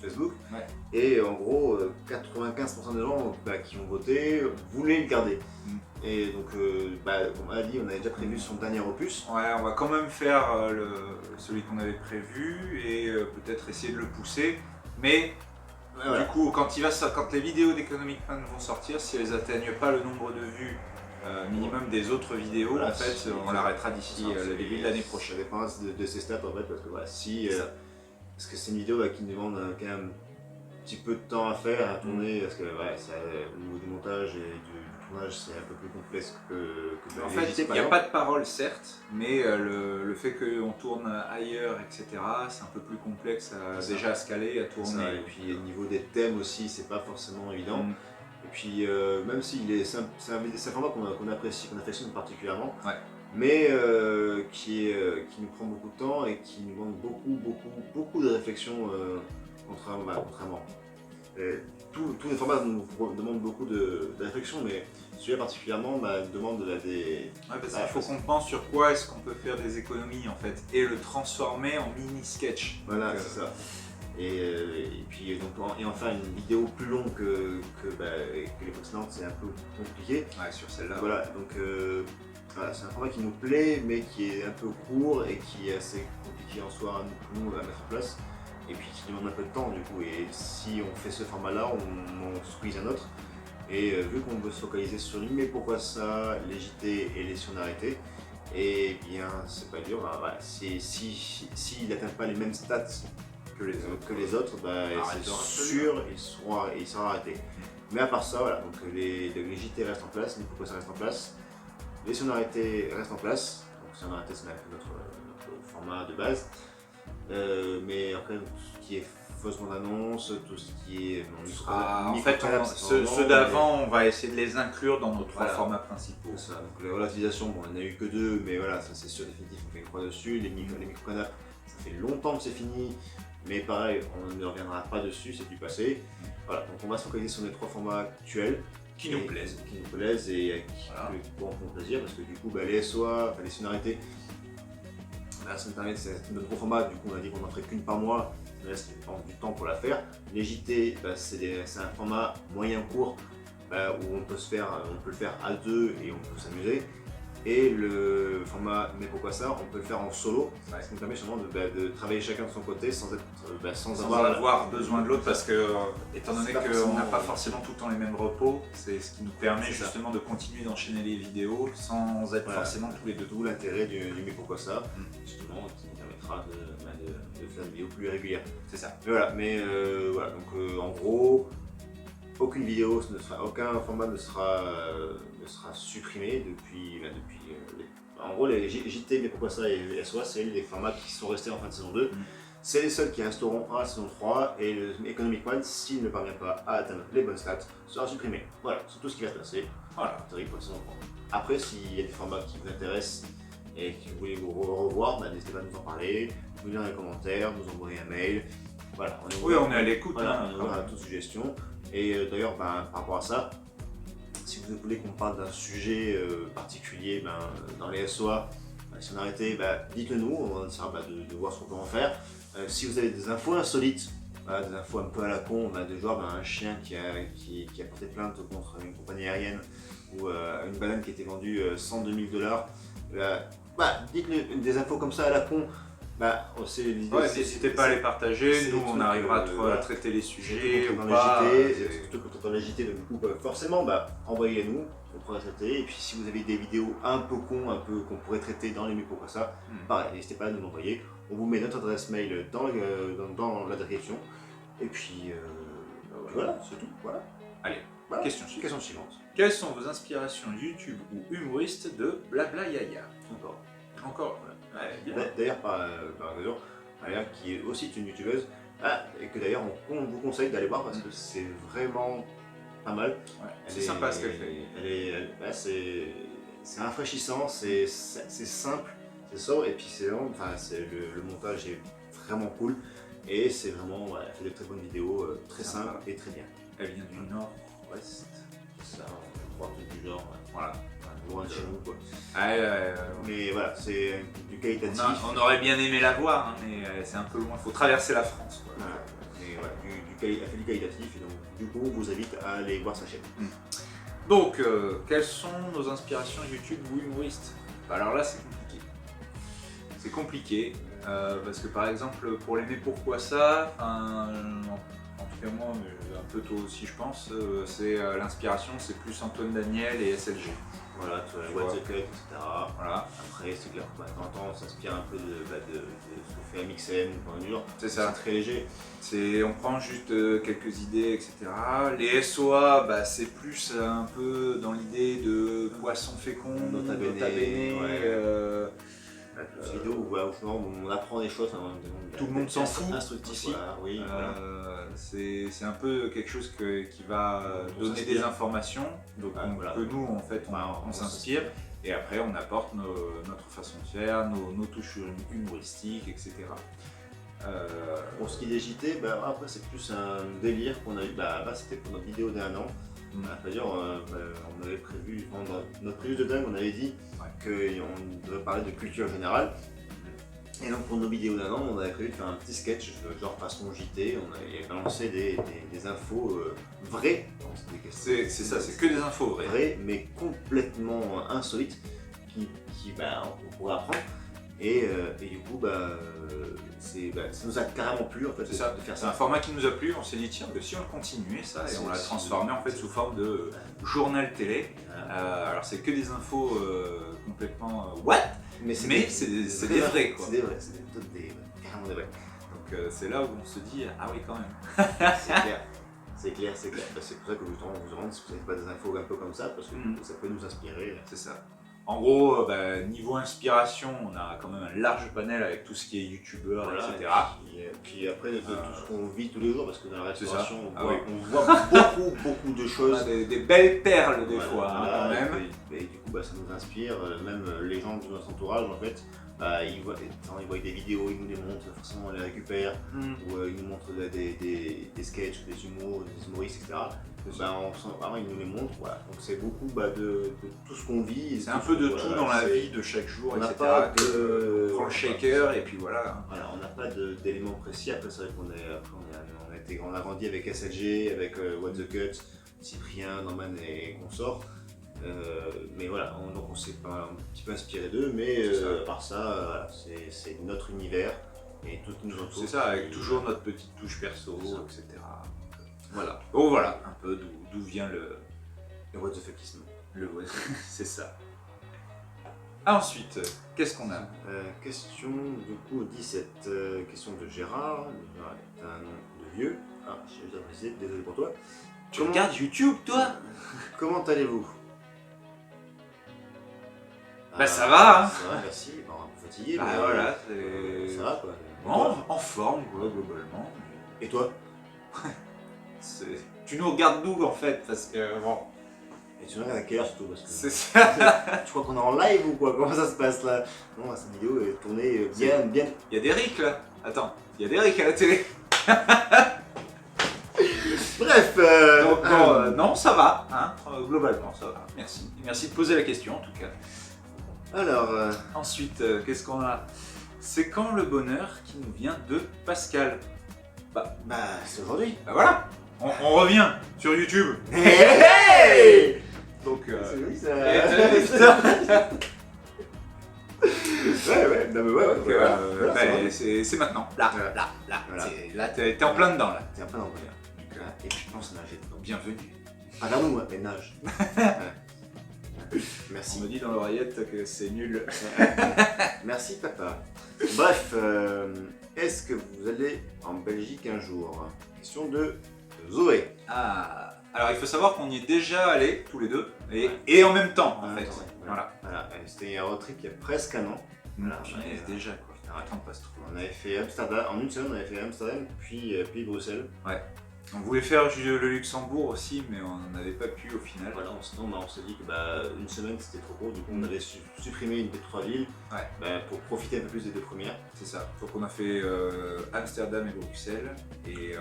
Facebook. Ouais. Et en gros, 95% des gens qui ont voté voulaient le garder. Mm. Et donc, comme on a dit, on avait déjà prévu son dernier opus. Ouais, on va quand même faire celui qu'on avait prévu et peut-être essayer de le pousser. Mais Voilà. du coup, quand les vidéos d'Economic Man vont sortir, si elles atteignent pas le nombre de vues minimum des autres vidéos, Voilà, en fait, si- on l'arrêtera d'ici C'est ça, le début de l'année Ça prochaine. dépend de ses stats en fait, parce que voilà, si. C'est ça. Parce que c'est une vidéo qui nous demande quand même un petit peu de temps à faire, à tourner, parce que ouais, au niveau du montage et du tournage, c'est un peu plus complexe que En les fait, JT, il par n'y a exemple. pas de parole, certes, mais le fait qu'on tourne ailleurs, etc., c'est un peu plus complexe C'est déjà à se caler, à C'est tourner. ça, et puis au niveau des thèmes aussi, c'est pas forcément évident. Mm. Et puis même si c'est un format qu'on apprécie, qu'on affectionne particulièrement, Ouais. mais qui nous prend beaucoup de temps et qui nous demande beaucoup de réflexion contrairement. tous les formats nous demandent beaucoup de réflexion, mais celui-là particulièrement demande des... Ouais, parce qu'il faut qu'on pense sur quoi est-ce qu'on peut faire des économies en fait, et le transformer en mini-sketch. Voilà, c'est ça. Et puis et enfin une vidéo plus longue que les précédentes, c'est un peu compliqué. Ouais, sur celle-là. Voilà, donc voilà, c'est un format qui nous plaît, mais qui est un peu court et qui est assez compliqué en soi pour nous à mettre en place. Et puis qui demande un peu de temps du coup. Et si on fait ce format-là, on squeeze un autre. Et vu qu'on veut se focaliser sur lui, mais pourquoi ça, les JT et les sonorités, et bien c'est pas dur. Voilà, s'il n'atteint pas les mêmes stats que les autres, c'est sûr, il sera arrêté. Mais à part ça, voilà, donc les JT restent en place, mais pourquoi ça reste en place, les sonorités restent en place. Donc sonorités, c'est notre format de base. Mais après, tout ce qui est fausse bande-annonce, tout ce qui est en fait, ceux d'avant, on va essayer de les inclure dans nos trois formats principaux. Ça. Donc la relativisation, bon, on n'a eu que 2, mais voilà, ça c'est sûr, définitif, on fait une croix dessus. Les micro-canapes, ça fait longtemps que c'est fini, mais pareil, on ne reviendra pas dessus, c'est du passé. Voilà, donc on va se focaliser sur les 3 formats actuels. Qui nous plaisent et qui font plaisir, parce que du coup, les SOA, les sonorités, sur Internet, c'est notre gros format, du coup on a dit qu'on n'en ferait qu'une par mois, ça laisse du temps pour la faire. Les JT, c'est un format moyen court où on peut le faire à 2 et on peut s'amuser. Et le format Mais pourquoi ça, on peut le faire en solo, ce qui nous permet justement de travailler chacun de son côté sans avoir besoin de l'autre, parce que étant donné qu'on n'a pas forcément tout le temps les mêmes repos, c'est ce qui nous permet justement de continuer d'enchaîner les vidéos sans être forcément tous les deux. D'où l'intérêt du Mais pourquoi ça, justement, qui nous permettra de faire des vidéos plus régulières. C'est ça. Mais voilà, voilà, donc en gros, aucun format ne sera supprimé depuis en gros, les JT, Mais pourquoi ça et les SOA, c'est les formats qui sont restés en fin de saison 2. C'est les seuls qui resteront à la saison 3, et le Economic One, s'il ne parvient pas à atteindre les bonnes stats, sera supprimé. Voilà, c'est tout ce qui va se passer. Voilà, terrible pour la saison 3. Après, s'il y a des formats qui vous intéressent et que vous voulez vous revoir, n'hésitez pas à nous en parler, nous dire dans les commentaires, nous envoyer un mail. Voilà, on est à l'écoute. Voilà, on est à toute suggestion. Et d'ailleurs, par rapport à ça, si vous voulez qu'on parle d'un sujet particulier dans les SOA, les sonorités, dites-le nous, on essaiera de voir ce qu'on peut en faire. Si vous avez des infos insolites, des infos un peu à la con, de genre un chien qui a porté plainte contre une compagnie aérienne, ou une banane qui était vendue 102 000 $, dites-nous des infos comme ça à la con. N'hésitez pas à les partager, nous on arrivera à traiter les sujets surtout quand on est JT, donc du coup forcément envoyez-nous, on pourra traiter. Et puis si vous avez des vidéos un peu qu'on pourrait traiter dans les Mais pourquoi ça, pareil, n'hésitez pas à nous l'envoyer. On vous met notre adresse mail dans la description. Et puis voilà, c'est tout. Voilà. Allez, question suivante. Quelles sont vos inspirations YouTube ou humoristes de Blabla Yaya? Encore. D'ailleurs, par raison, qui est aussi une youtubeuse, et que d'ailleurs on vous conseille d'aller voir parce que c'est vraiment pas mal. C'est sympa ce qu'elle fait. C'est rafraîchissant, c'est simple, c'est sobre, et puis le montage est vraiment cool. Et c'est vraiment, elle fait de très bonnes vidéos, très simples et très bien. Elle vient du nord-ouest. C'est ça, je crois, du genre. Voilà. Loin de chez nous, quoi. Mais voilà, c'est du qualitatif. On aurait bien aimé la voir, mais c'est un peu loin, il faut traverser la France. Quoi. Mais voilà, elle fait du qualitatif, et donc du coup, on vous invite à aller voir sa chaîne. Donc, quelles sont nos inspirations YouTube ou humoristes? Alors là, c'est compliqué. C'est compliqué, parce que par exemple, pour l'aimer pourquoi ça, en tout cas moi, un peu tôt aussi je pense, c'est l'inspiration, c'est plus Antoine Daniel et SLG. Voilà, What the Cut, etc. Voilà. Après, c'est clair, de temps en temps, on s'inspire un peu de ce que fait MXM ou Point Dur. C'est ça. C'est très léger. On prend juste quelques idées, etc. Les SOA, c'est plus un peu dans l'idée de poisson fécond, Nota Bene, vidéo où on apprend des choses. Tout le monde s'en fout. Instructif, oui, c'est un peu quelque chose qui va donner des informations, donc que nous en fait on s'inspire, et après on apporte notre façon de faire, nos touches humoristiques, etc. Pour ce qui est des JT, bah, après c'est plus un délire qu'on a eu, bah c'était pour notre vidéo d'un an. C'est-à-dire, on avait prévu, dans notre prévue de dingue, on avait dit qu'on devait parler de culture générale. Et donc pour nos vidéos d'un an, on avait prévu de faire un petit sketch, genre façon JT, on avait balancé des infos vraies. C'est ça, c'est que des infos vraies. Vraies, mais complètement insolites, on pourrait apprendre. Et du coup, ça nous a carrément plu en fait, de faire C'est ça. un format qui nous a plu, on s'est dit tiens, si on continuait ça, et on l'a transformé en fait sous forme de journal télé. Alors c'est que des infos complètement what, mais c'est des vrais quoi. C'est des vrais, carrément des vrais. Donc c'est là où on se dit ah oui quand même. C'est clair. C'est pour ça que on vous demande si vous n'avez pas des infos un peu comme ça, parce que ça peut nous inspirer. C'est ça. En gros, niveau inspiration, on a quand même un large panel avec tout ce qui est youtubeur, etc. Et puis après, tout ce qu'on vit tous les jours, parce que dans la restauration, on voit beaucoup de choses. On a des belles perles des fois, quand même. Et du coup, ça nous inspire, même les gens de notre entourage, en fait, ils voient des vidéos, ils nous les montrent, forcément on les récupère, ou ils nous montrent des sketchs, des humours, des humoristes, etc. Ils nous les montrent, voilà. Donc c'est beaucoup de tout ce qu'on vit. C'est un peu de tout dans la vie de chaque jour, etc. On prend le shaker et puis voilà. On n'a pas d'éléments précis. Après, c'est vrai qu'on a grandi avec SLG, avec What the Cut, Cyprien, Norman et consorts. Mais voilà, donc on s'est un petit peu inspiré d'eux, mais à part ça, c'est notre univers et tout nous entoure. C'est ça, avec toujours notre petite touche perso, etc. Voilà. Bon voilà, un peu d'où vient le what the fuckisme. C'est ça. Ensuite, qu'est-ce qu'on a? Question du coup 17. Question de Gérard. Gérard est un nom de vieux. Ah, j'ai déjà précisé, désolé pour toi. Tu regardes YouTube toi? Comment allez-vous? Ça va hein. Ça va, merci. Un peu fatigué, mais voilà, ça va quoi. En forme quoi, globalement. Et toi? Tu nous regardes d'où en fait? Parce que bon. Et tu nous regardes à quelle heure surtout? Parce que c'est ça. Tu crois qu'on est en live ou quoi? Comment ça se passe là? Non, cette vidéo est tournée bien. Il y a des rics là. Attends, il y a des rics à la télé. Bref. Donc non, ça va. Hein, globalement, ça va. Merci. Merci de poser la question en tout cas. Alors. Ensuite, qu'est-ce qu'on a? C'est quand le bonheur qui nous vient de Pascal? C'est aujourd'hui. Voilà. On revient sur YouTube. Hey. Donc, c'est lui ça. C'est maintenant. Là. Là, t'es en plein dedans là. T'es en plein dedans. Et puis je pense nager dedans. Bienvenue. Regarde nous, mais nage. Merci. On me dit dans l'oreillette que c'est nul. Merci papa. Bref, est-ce que vous allez en Belgique un jour? Question de Zoé. Ah, alors il faut savoir qu'on y est déjà allés tous les deux et en même temps en fait. Voilà. C'était un road trip il y a presque un an. Déjà quoi. Le temps passe trop. On avait fait Amsterdam, en une semaine on avait fait Amsterdam puis Bruxelles. Ouais. On voulait faire le Luxembourg aussi, mais on n'avait pas pu au final. Voilà, on s'est dit que une semaine c'était trop court, du coup on avait supprimé une des 3 villes pour profiter un peu plus des 2 premières. C'est ça. Donc on a fait Amsterdam et Bruxelles, et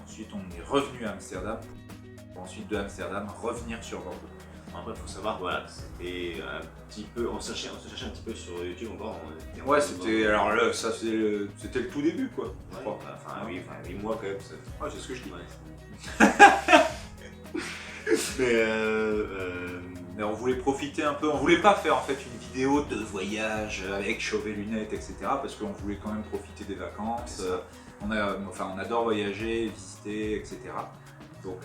ensuite on est revenu à Amsterdam, pour ensuite de Amsterdam revenir sur Bordeaux. Après il faut savoir, c'était un petit peu, on se cherchait un petit peu sur YouTube encore. Alors là, ça c'était le tout début quoi. Je crois. Enfin 8 mois quand même. Ouais, c'est ce que je dis. Mais on voulait profiter un peu, on voulait pas faire en fait une vidéo de voyage avec chauvet lunettes, etc. parce qu'on voulait quand même profiter des vacances. On adore voyager, visiter, etc. Donc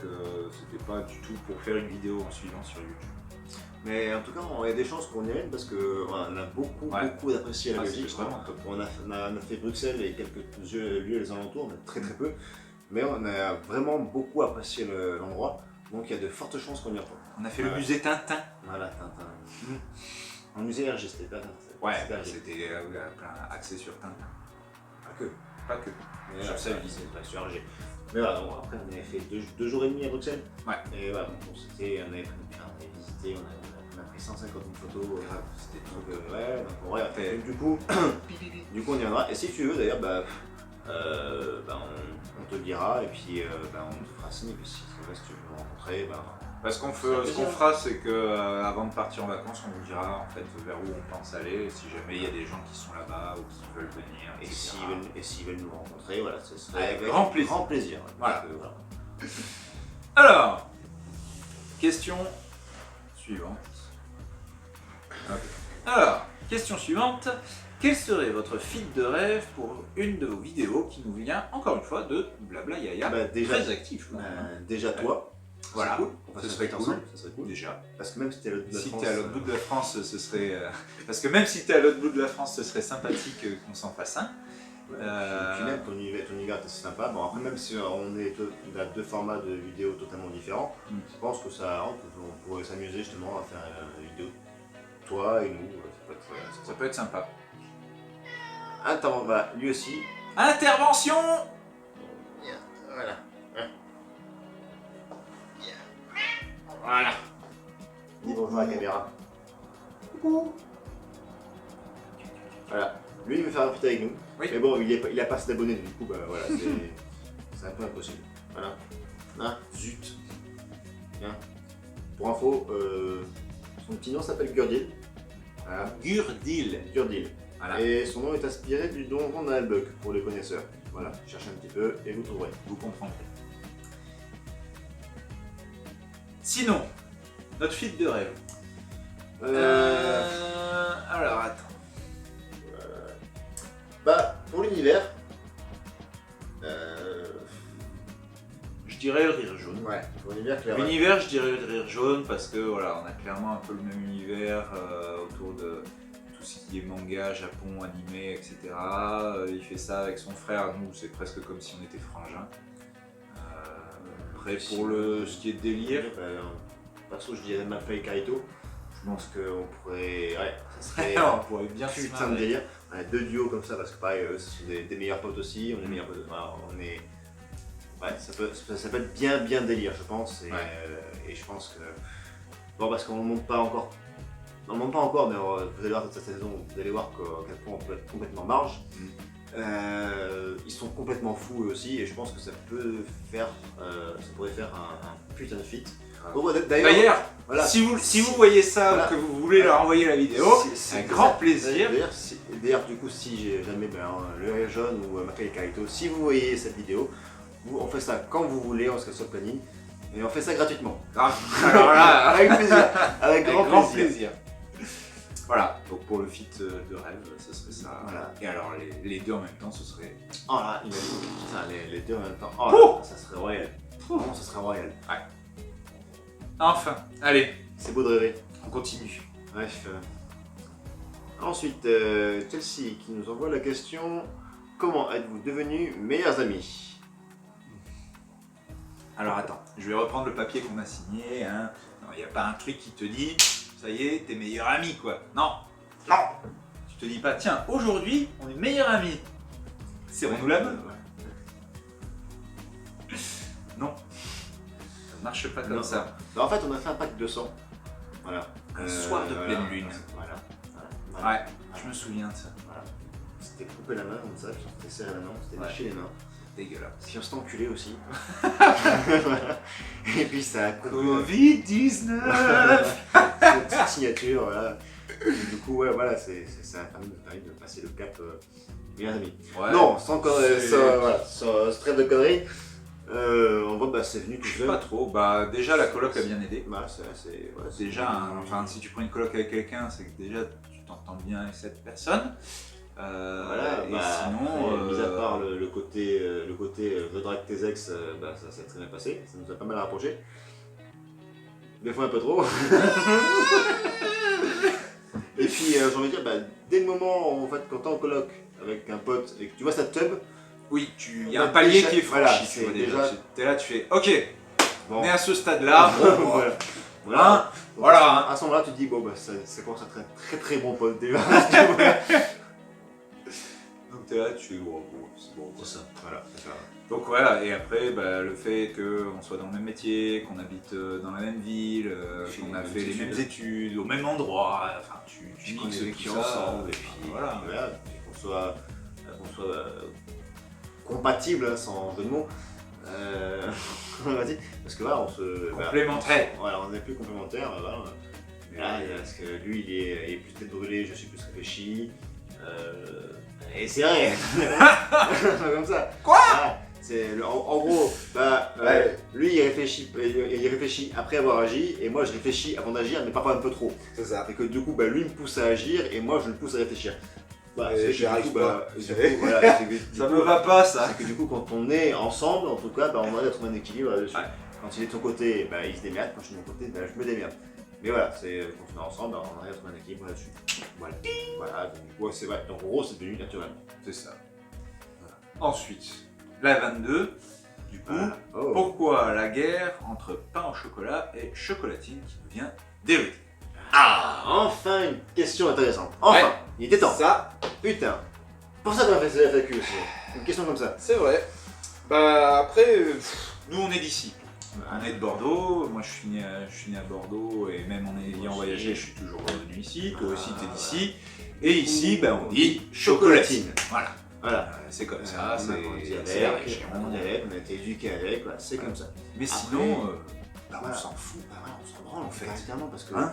c'était pas du tout pour faire une vidéo en suivant sur YouTube. Mais en tout cas, il y a des chances qu'on y aille parce qu'on a beaucoup apprécié la Belgique. On a fait Bruxelles et quelques lieux les alentours, mais très peu. Mais on a vraiment beaucoup apprécié l'endroit, donc il y a de fortes chances qu'on y retourne. On a fait le musée Tintin. Voilà, Tintin. Un musée RG, c'était pas Tintin. Ouais, c'était axé sur Tintin. Pas que. Mais sur ça, sur RG. Mais voilà, après on avait fait 2 jours et demi à Bruxelles. Ouais. Et voilà, on avait visité, on a pris 150 000 photos. C'était trop. Du coup, on y viendra. Et si tu veux d'ailleurs, on te le dira et puis on te fera signe. Et puis si tu veux nous rencontrer, Parce qu'on Ça fait ce qu'on plaisir. fera, c'est que avant de partir en vacances, on vous dira en fait vers où on pense aller, si jamais il y a des gens qui sont là-bas ou qui veulent venir, et etc. s'ils veulent nous rencontrer, voilà, ce serait Avec grand plaisir. Grand plaisir. Voilà. Donc, voilà. Alors, question suivante. Ok. Alors, question suivante. Quel serait votre feed de rêve pour une de vos vidéos qui nous vient encore une fois de Blabla Yaya, Déjà, très actif quand même. déjà toi, Voilà. c'est cool. On fasse Ce un serait truc cool. ensemble, ça serait cool. Déjà. Parce que même si t'es à l'autre bout de la Si France, t'es à l'autre bout de la France, ce serait. Parce que même si t'es à l'autre bout de la France, ce serait sympathique qu'on s'en fasse un. puis même ton univers est assez sympa. Bon, après, même si on a deux formats de vidéos totalement différents, je pense que on pourrait s'amuser justement à faire une vidéo toi et nous. Ça peut être sympa. Attends, lui aussi. Intervention. Voilà. Voilà. Dis bonjour à la caméra. Voilà. Lui, il veut faire un feat avec nous. Oui. Mais bon, il a pas assez d'abonnés, du coup, voilà, c'est un peu impossible. Voilà. Ah, zut. Bien. Pour info, son petit nom s'appelle Gurdil. Voilà. Gurdil. Gurdil. Voilà. Et son nom est inspiré du donjon d'Albuck, pour les connaisseurs. Voilà, cherchez un petit peu et vous trouverez. Vous comprendrez. Sinon, notre feed de rêve. Alors attends. Pour l'univers, Je dirais le rire jaune. ouais, pour l'univers, clairement. L'univers, je dirais le rire jaune parce que voilà, on a clairement un peu le même univers autour de tout ce qui est manga, Japon, animé, etc. Il fait ça avec son frère. Nous, c'est presque comme si on était frangins. Après, pour ce qui est de délire, Perso, je dirais Mappa et Kaito. Je pense qu'on pourrait. Ouais, ça serait. on pourrait bien se Putain de marrer. délire. On a deux duos comme ça parce que pareil, ce sont des meilleurs potes aussi. On est meilleurs potes. Voilà, on est. Ouais, ça peut être bien délire, je pense. Et je pense que. Bon, parce qu'on ne monte pas encore. On ne monte pas encore, mais vous allez voir toute cette saison, vous allez voir à quel point on peut être complètement marge. Ils sont complètement fous eux aussi, et je pense que ça pourrait faire un putain de feat. Bon, D'ailleurs, voilà. si vous voyez ça Voilà. ou que vous voulez leur envoyer la vidéo, c'est un grand plaisir. D'ailleurs, du coup, si jamais le Rire Jaune ou Mappa et Kaito, si vous voyez cette vidéo, on fait ça quand vous voulez, on se casse sur le planning, et on fait ça gratuitement. Alors là, Avec plaisir, avec grand plaisir. Voilà, donc pour le feat de rêve, ce serait ça. Voilà. Et alors les deux en même temps, ce serait. Oh là, putain, les deux en même temps. Oh Oh là, ça serait royal. Vraiment, ça serait royal. Enfin, allez, C'est beau de rêver. on continue. Bref. Ensuite, Chelsea qui nous envoie la question: comment êtes-vous devenus meilleurs amis? Alors attends, je vais reprendre le papier qu'on a signé. Hein. Il n'y a pas un truc qui te dit, ça y est, t'es meilleur ami quoi. Non, non. Tu te dis pas, tiens, aujourd'hui, on est meilleurs amis. Serrons-nous la main. Non, ça marche pas comme Non. ça. En fait, on a fait un pack de sang. Voilà. Un soir de pleine lune. Voilà. Ouais, je me souviens de ça. Voilà. C'était couper la main comme ça, puis on s'était serré la main, on s'était Ouais. lâché les mains. Dégueulasse. Puis on s'était enculé aussi. Voilà. Et puis ça a coupé Covid-19. une petite signature, voilà. Et du coup, ouais, voilà, ça a permis de passer le cap meilleurs amis. Ouais. Non, sans C'est- trêve de conneries. En gros, c'est venu tout Je sais seul. pas trop. Bah déjà la coloc a bien aidé. Bah, c'est Déjà, hein, enfin si tu prends une coloc avec quelqu'un, c'est que déjà tu t'entends bien avec cette personne. Voilà, et bah, sinon, après, mis à part le côté je drague tes ex, ça s'est très bien passé, ça nous a pas mal rapprochés. Des fois un peu trop. Et puis j'ai envie de dire, dès le moment en fait, quand t'es en coloc avec un pote et que tu vois sa tub, oui, il y a un Bah, palier déjà- qui est voilà, franchi. c'est tu vois déjà. déjà- T'es là, tu fais OK, bon, on est à ce stade-là. Bon, voilà. Hein, Donc, voilà. À ce moment-là, tu te dis, bon, ça commence à être un très bon pote déjà. Donc t'es là, tu fais bon, c'est bon. C'est ça, voilà. c'est ça. Donc voilà, et après le fait qu'on soit dans le même métier, qu'on habite dans la même ville, qu'on a fait les mêmes études, au même endroit, enfin tu qu'on mixes est vécu tout ça, ensemble, et puis voilà. voilà, et qu'on soit compatibles, hein, sans jeu de mots. Vas-y, parce que voilà, on se. Complémentaires. Voilà, on est plus complémentaires. Voilà. Là, parce que lui, il est plus tête brûlée, je suis plus réfléchi. Et c'est vrai. Comme ça. Quoi? Voilà. En gros, lui il réfléchit après avoir agi, et moi je réfléchis avant d'agir, mais parfois un peu trop. C'est ça. Et que du coup, lui me pousse à agir, et moi je le pousse à réfléchir. J'y arrive pas. Ça me va pas ça. C'est que du coup, quand on est ensemble, en tout cas, on arrive à trouver un équilibre là-dessus. Ouais. Quand il est de son côté, il se démerde, quand je suis de mon côté, je me démerde. Mais voilà, c'est quand on est ensemble, on arrive à trouver un équilibre là-dessus. Voilà, donc du coup, c'est vrai. Donc en gros, c'est devenu naturel. C'est ça. Voilà. Ensuite, la 22, du coup, Oh. pourquoi la guerre entre pain au chocolat et chocolatine qui devient dérivée? Ah, enfin une question intéressante. Enfin, Ouais. il était temps. Ça, Putain. Pour ça qu'on a fait ce FAQ aussi. Une question comme ça. c'est vrai. Bah après, Nous, on est d'ici. On est de Bordeaux, moi je suis né à Bordeaux et même en ayant voyagé, je suis toujours revenu ici. Toi aussi, t'es d'ici. Et ici, on dit chocolatine. Voilà. Voilà. C'est comme ça, On a grandi c'est la avec, région. on a été éduqués avec, voilà, c'est comme ça. Mais Après, sinon, on voilà. s'en fout. Voilà, on s'en branle en fait, fait. évidemment, parce que Hein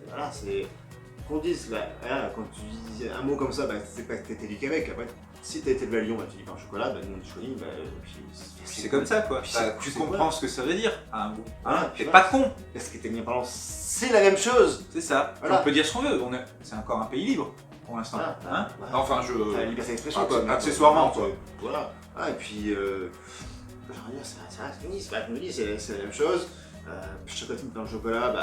voilà, c'est qu'on dise, voilà, quand tu dis un mot comme ça, c'est pas que t'es éduqué avec. Après, si t'as été élevé à Lyon, tu dis pain au chocolat, nous on dit chocolat, puis C'est comme ça quoi. Puis Tu c'est comprends ce que ça veut dire à un bout. Voilà, T'es puis pas con, Parce que techniquement parlant, c'est la même chose. c'est ça. Puis Voilà. on peut dire ce qu'on veut. C'est encore un pays libre pour l'instant. Voilà, Hein voilà. Enfin, T'as la liberté d'expression, Ah, quoi. mais accessoirement, quoi. Voilà. Ah, et puis, j'ai envie de dire, je me dis, c'est la même chose. Chocolatine, pain au chocolat,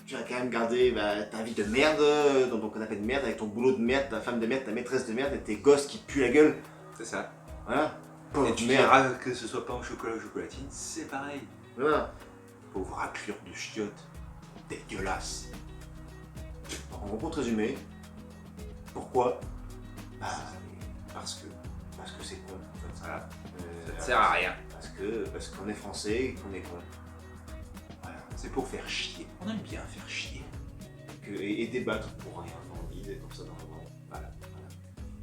tu vas quand même garder ta vie de merde, dans ton canapé de merde, avec ton boulot de merde, ta femme de merde, ta maîtresse de merde, et tes gosses qui te puent la gueule. c'est ça. Voilà. Et Pauvre tu merde. diras que ce soit pain au chocolat ou chocolatine, c'est pareil. Voilà. Pauvre raclure de chiottes. Dégueulasse. En gros, pour te résumer, pourquoi Parce que c'est con, en fait. Voilà. Euh, Ça ne sert à rien. Parce qu'on est français et qu'on est con. Voilà. C'est pour faire chier. On aime bien faire chier. Et débattre pour rien dans le vide, comme ça dans le vent. Voilà.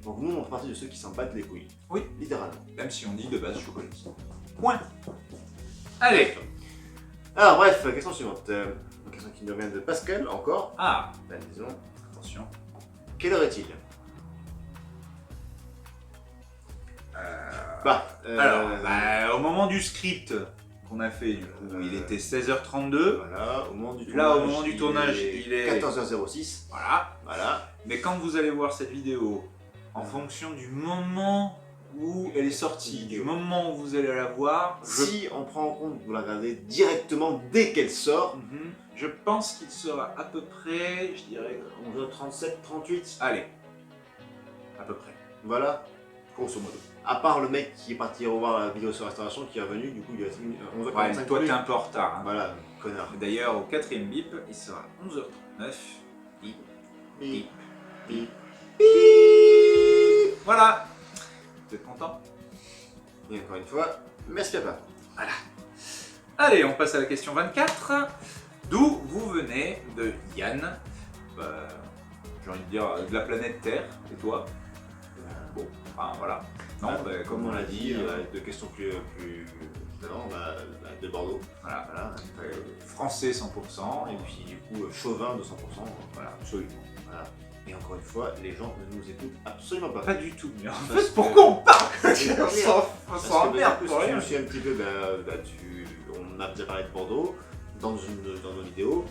Donc nous, on fait partie de ceux qui s'en battent les couilles. Oui. Littéralement. Même si on dit de base chocolatine. Point. Allez. Alors bref, question suivante. Une question qui nous vient de Pascal, encore. Ah, Disons, attention. quelle heure est-il Alors, au moment du script qu'on a fait, du coup, il était 16h32. Voilà, au moment du tournage. Là, au moment du tournage, il est 14h06. Voilà. Voilà. Mais quand vous allez voir cette vidéo, en fonction du moment où elle est sortie, du moment où vous allez la voir, Si on prend en compte, vous la regardez directement dès qu'elle sort, je pense qu'il sera à peu près, je dirais, 11h37, 38. allez, à peu près, Voilà. grosso modo. À part le mec qui est parti revoir la vidéo sur restauration qui est revenu, du coup il a fini 11h45. Ouais, toi t'es un peu en retard. Hein. Voilà, connard. D'ailleurs, au 4ème bip, il sera 11h39. Bip, bip, bip. Voilà. Vous êtes content? Et encore une fois, merci papa. Allez, on passe à la question 24. D'où vous venez de Yann, j'ai envie de dire de la planète Terre, et toi? Bon, enfin voilà. Non, Comme on l'a dit, deux questions plus avant, de Bordeaux. Voilà. Voilà. Français 100%, Et puis du coup, chauvin de 100%. voilà, absolument. Voilà. Et encore une fois, les gens ne nous écoutent absolument pas. Pas du tout, mais en Parce fait, pourquoi on parle? Parce que- On s'en emmerde pour si tu rien. me suis un petit peu, on a déjà parlé de Bordeaux dans nos vidéos.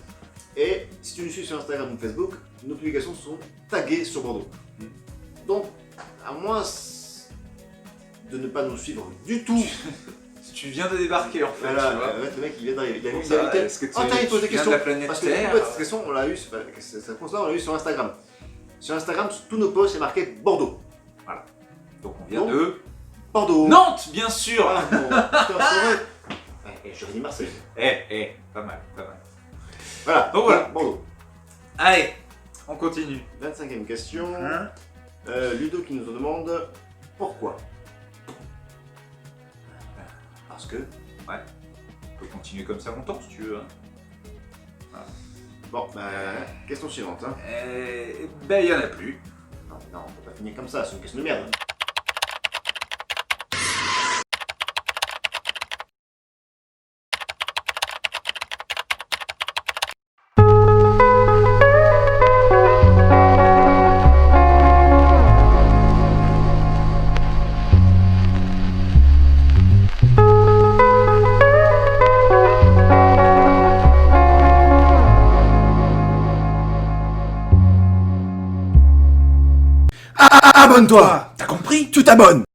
Et si tu nous suis sur Instagram ou Facebook, nos publications sont taguées sur Bordeaux. Donc, à moins de ne pas nous suivre du tout, Tu viens de débarquer en fait, voilà, tu vois. le mec il vient d'arriver. Il a Pour vu, ça, il a vu est-ce que tu oh, il pose des viens questions. de la planète Parce que Terre? cette question, on l'a eu, cette réponse-là, on l'a eu sur Instagram. Sur Instagram, sur tous nos posts, c'est marqué Bordeaux. Donc on vient Donc, de Bordeaux. Nantes, bien sûr. Ah, non, putain, c'est vrai. Ouais, et j'aurais dit Marseille. Pas mal, pas mal. Voilà, Donc voilà. Bordeaux. Allez, on continue. 25e question. Hein? Ludo qui nous demande pourquoi. Parce que. On peut continuer comme ça longtemps si tu veux. Hein. Bon, question suivante. Hein. Ben, il y en a plus. Non, on peut pas finir comme ça, c'est une question de merde. Abonne-toi. T'as compris? Tu t'abonnes.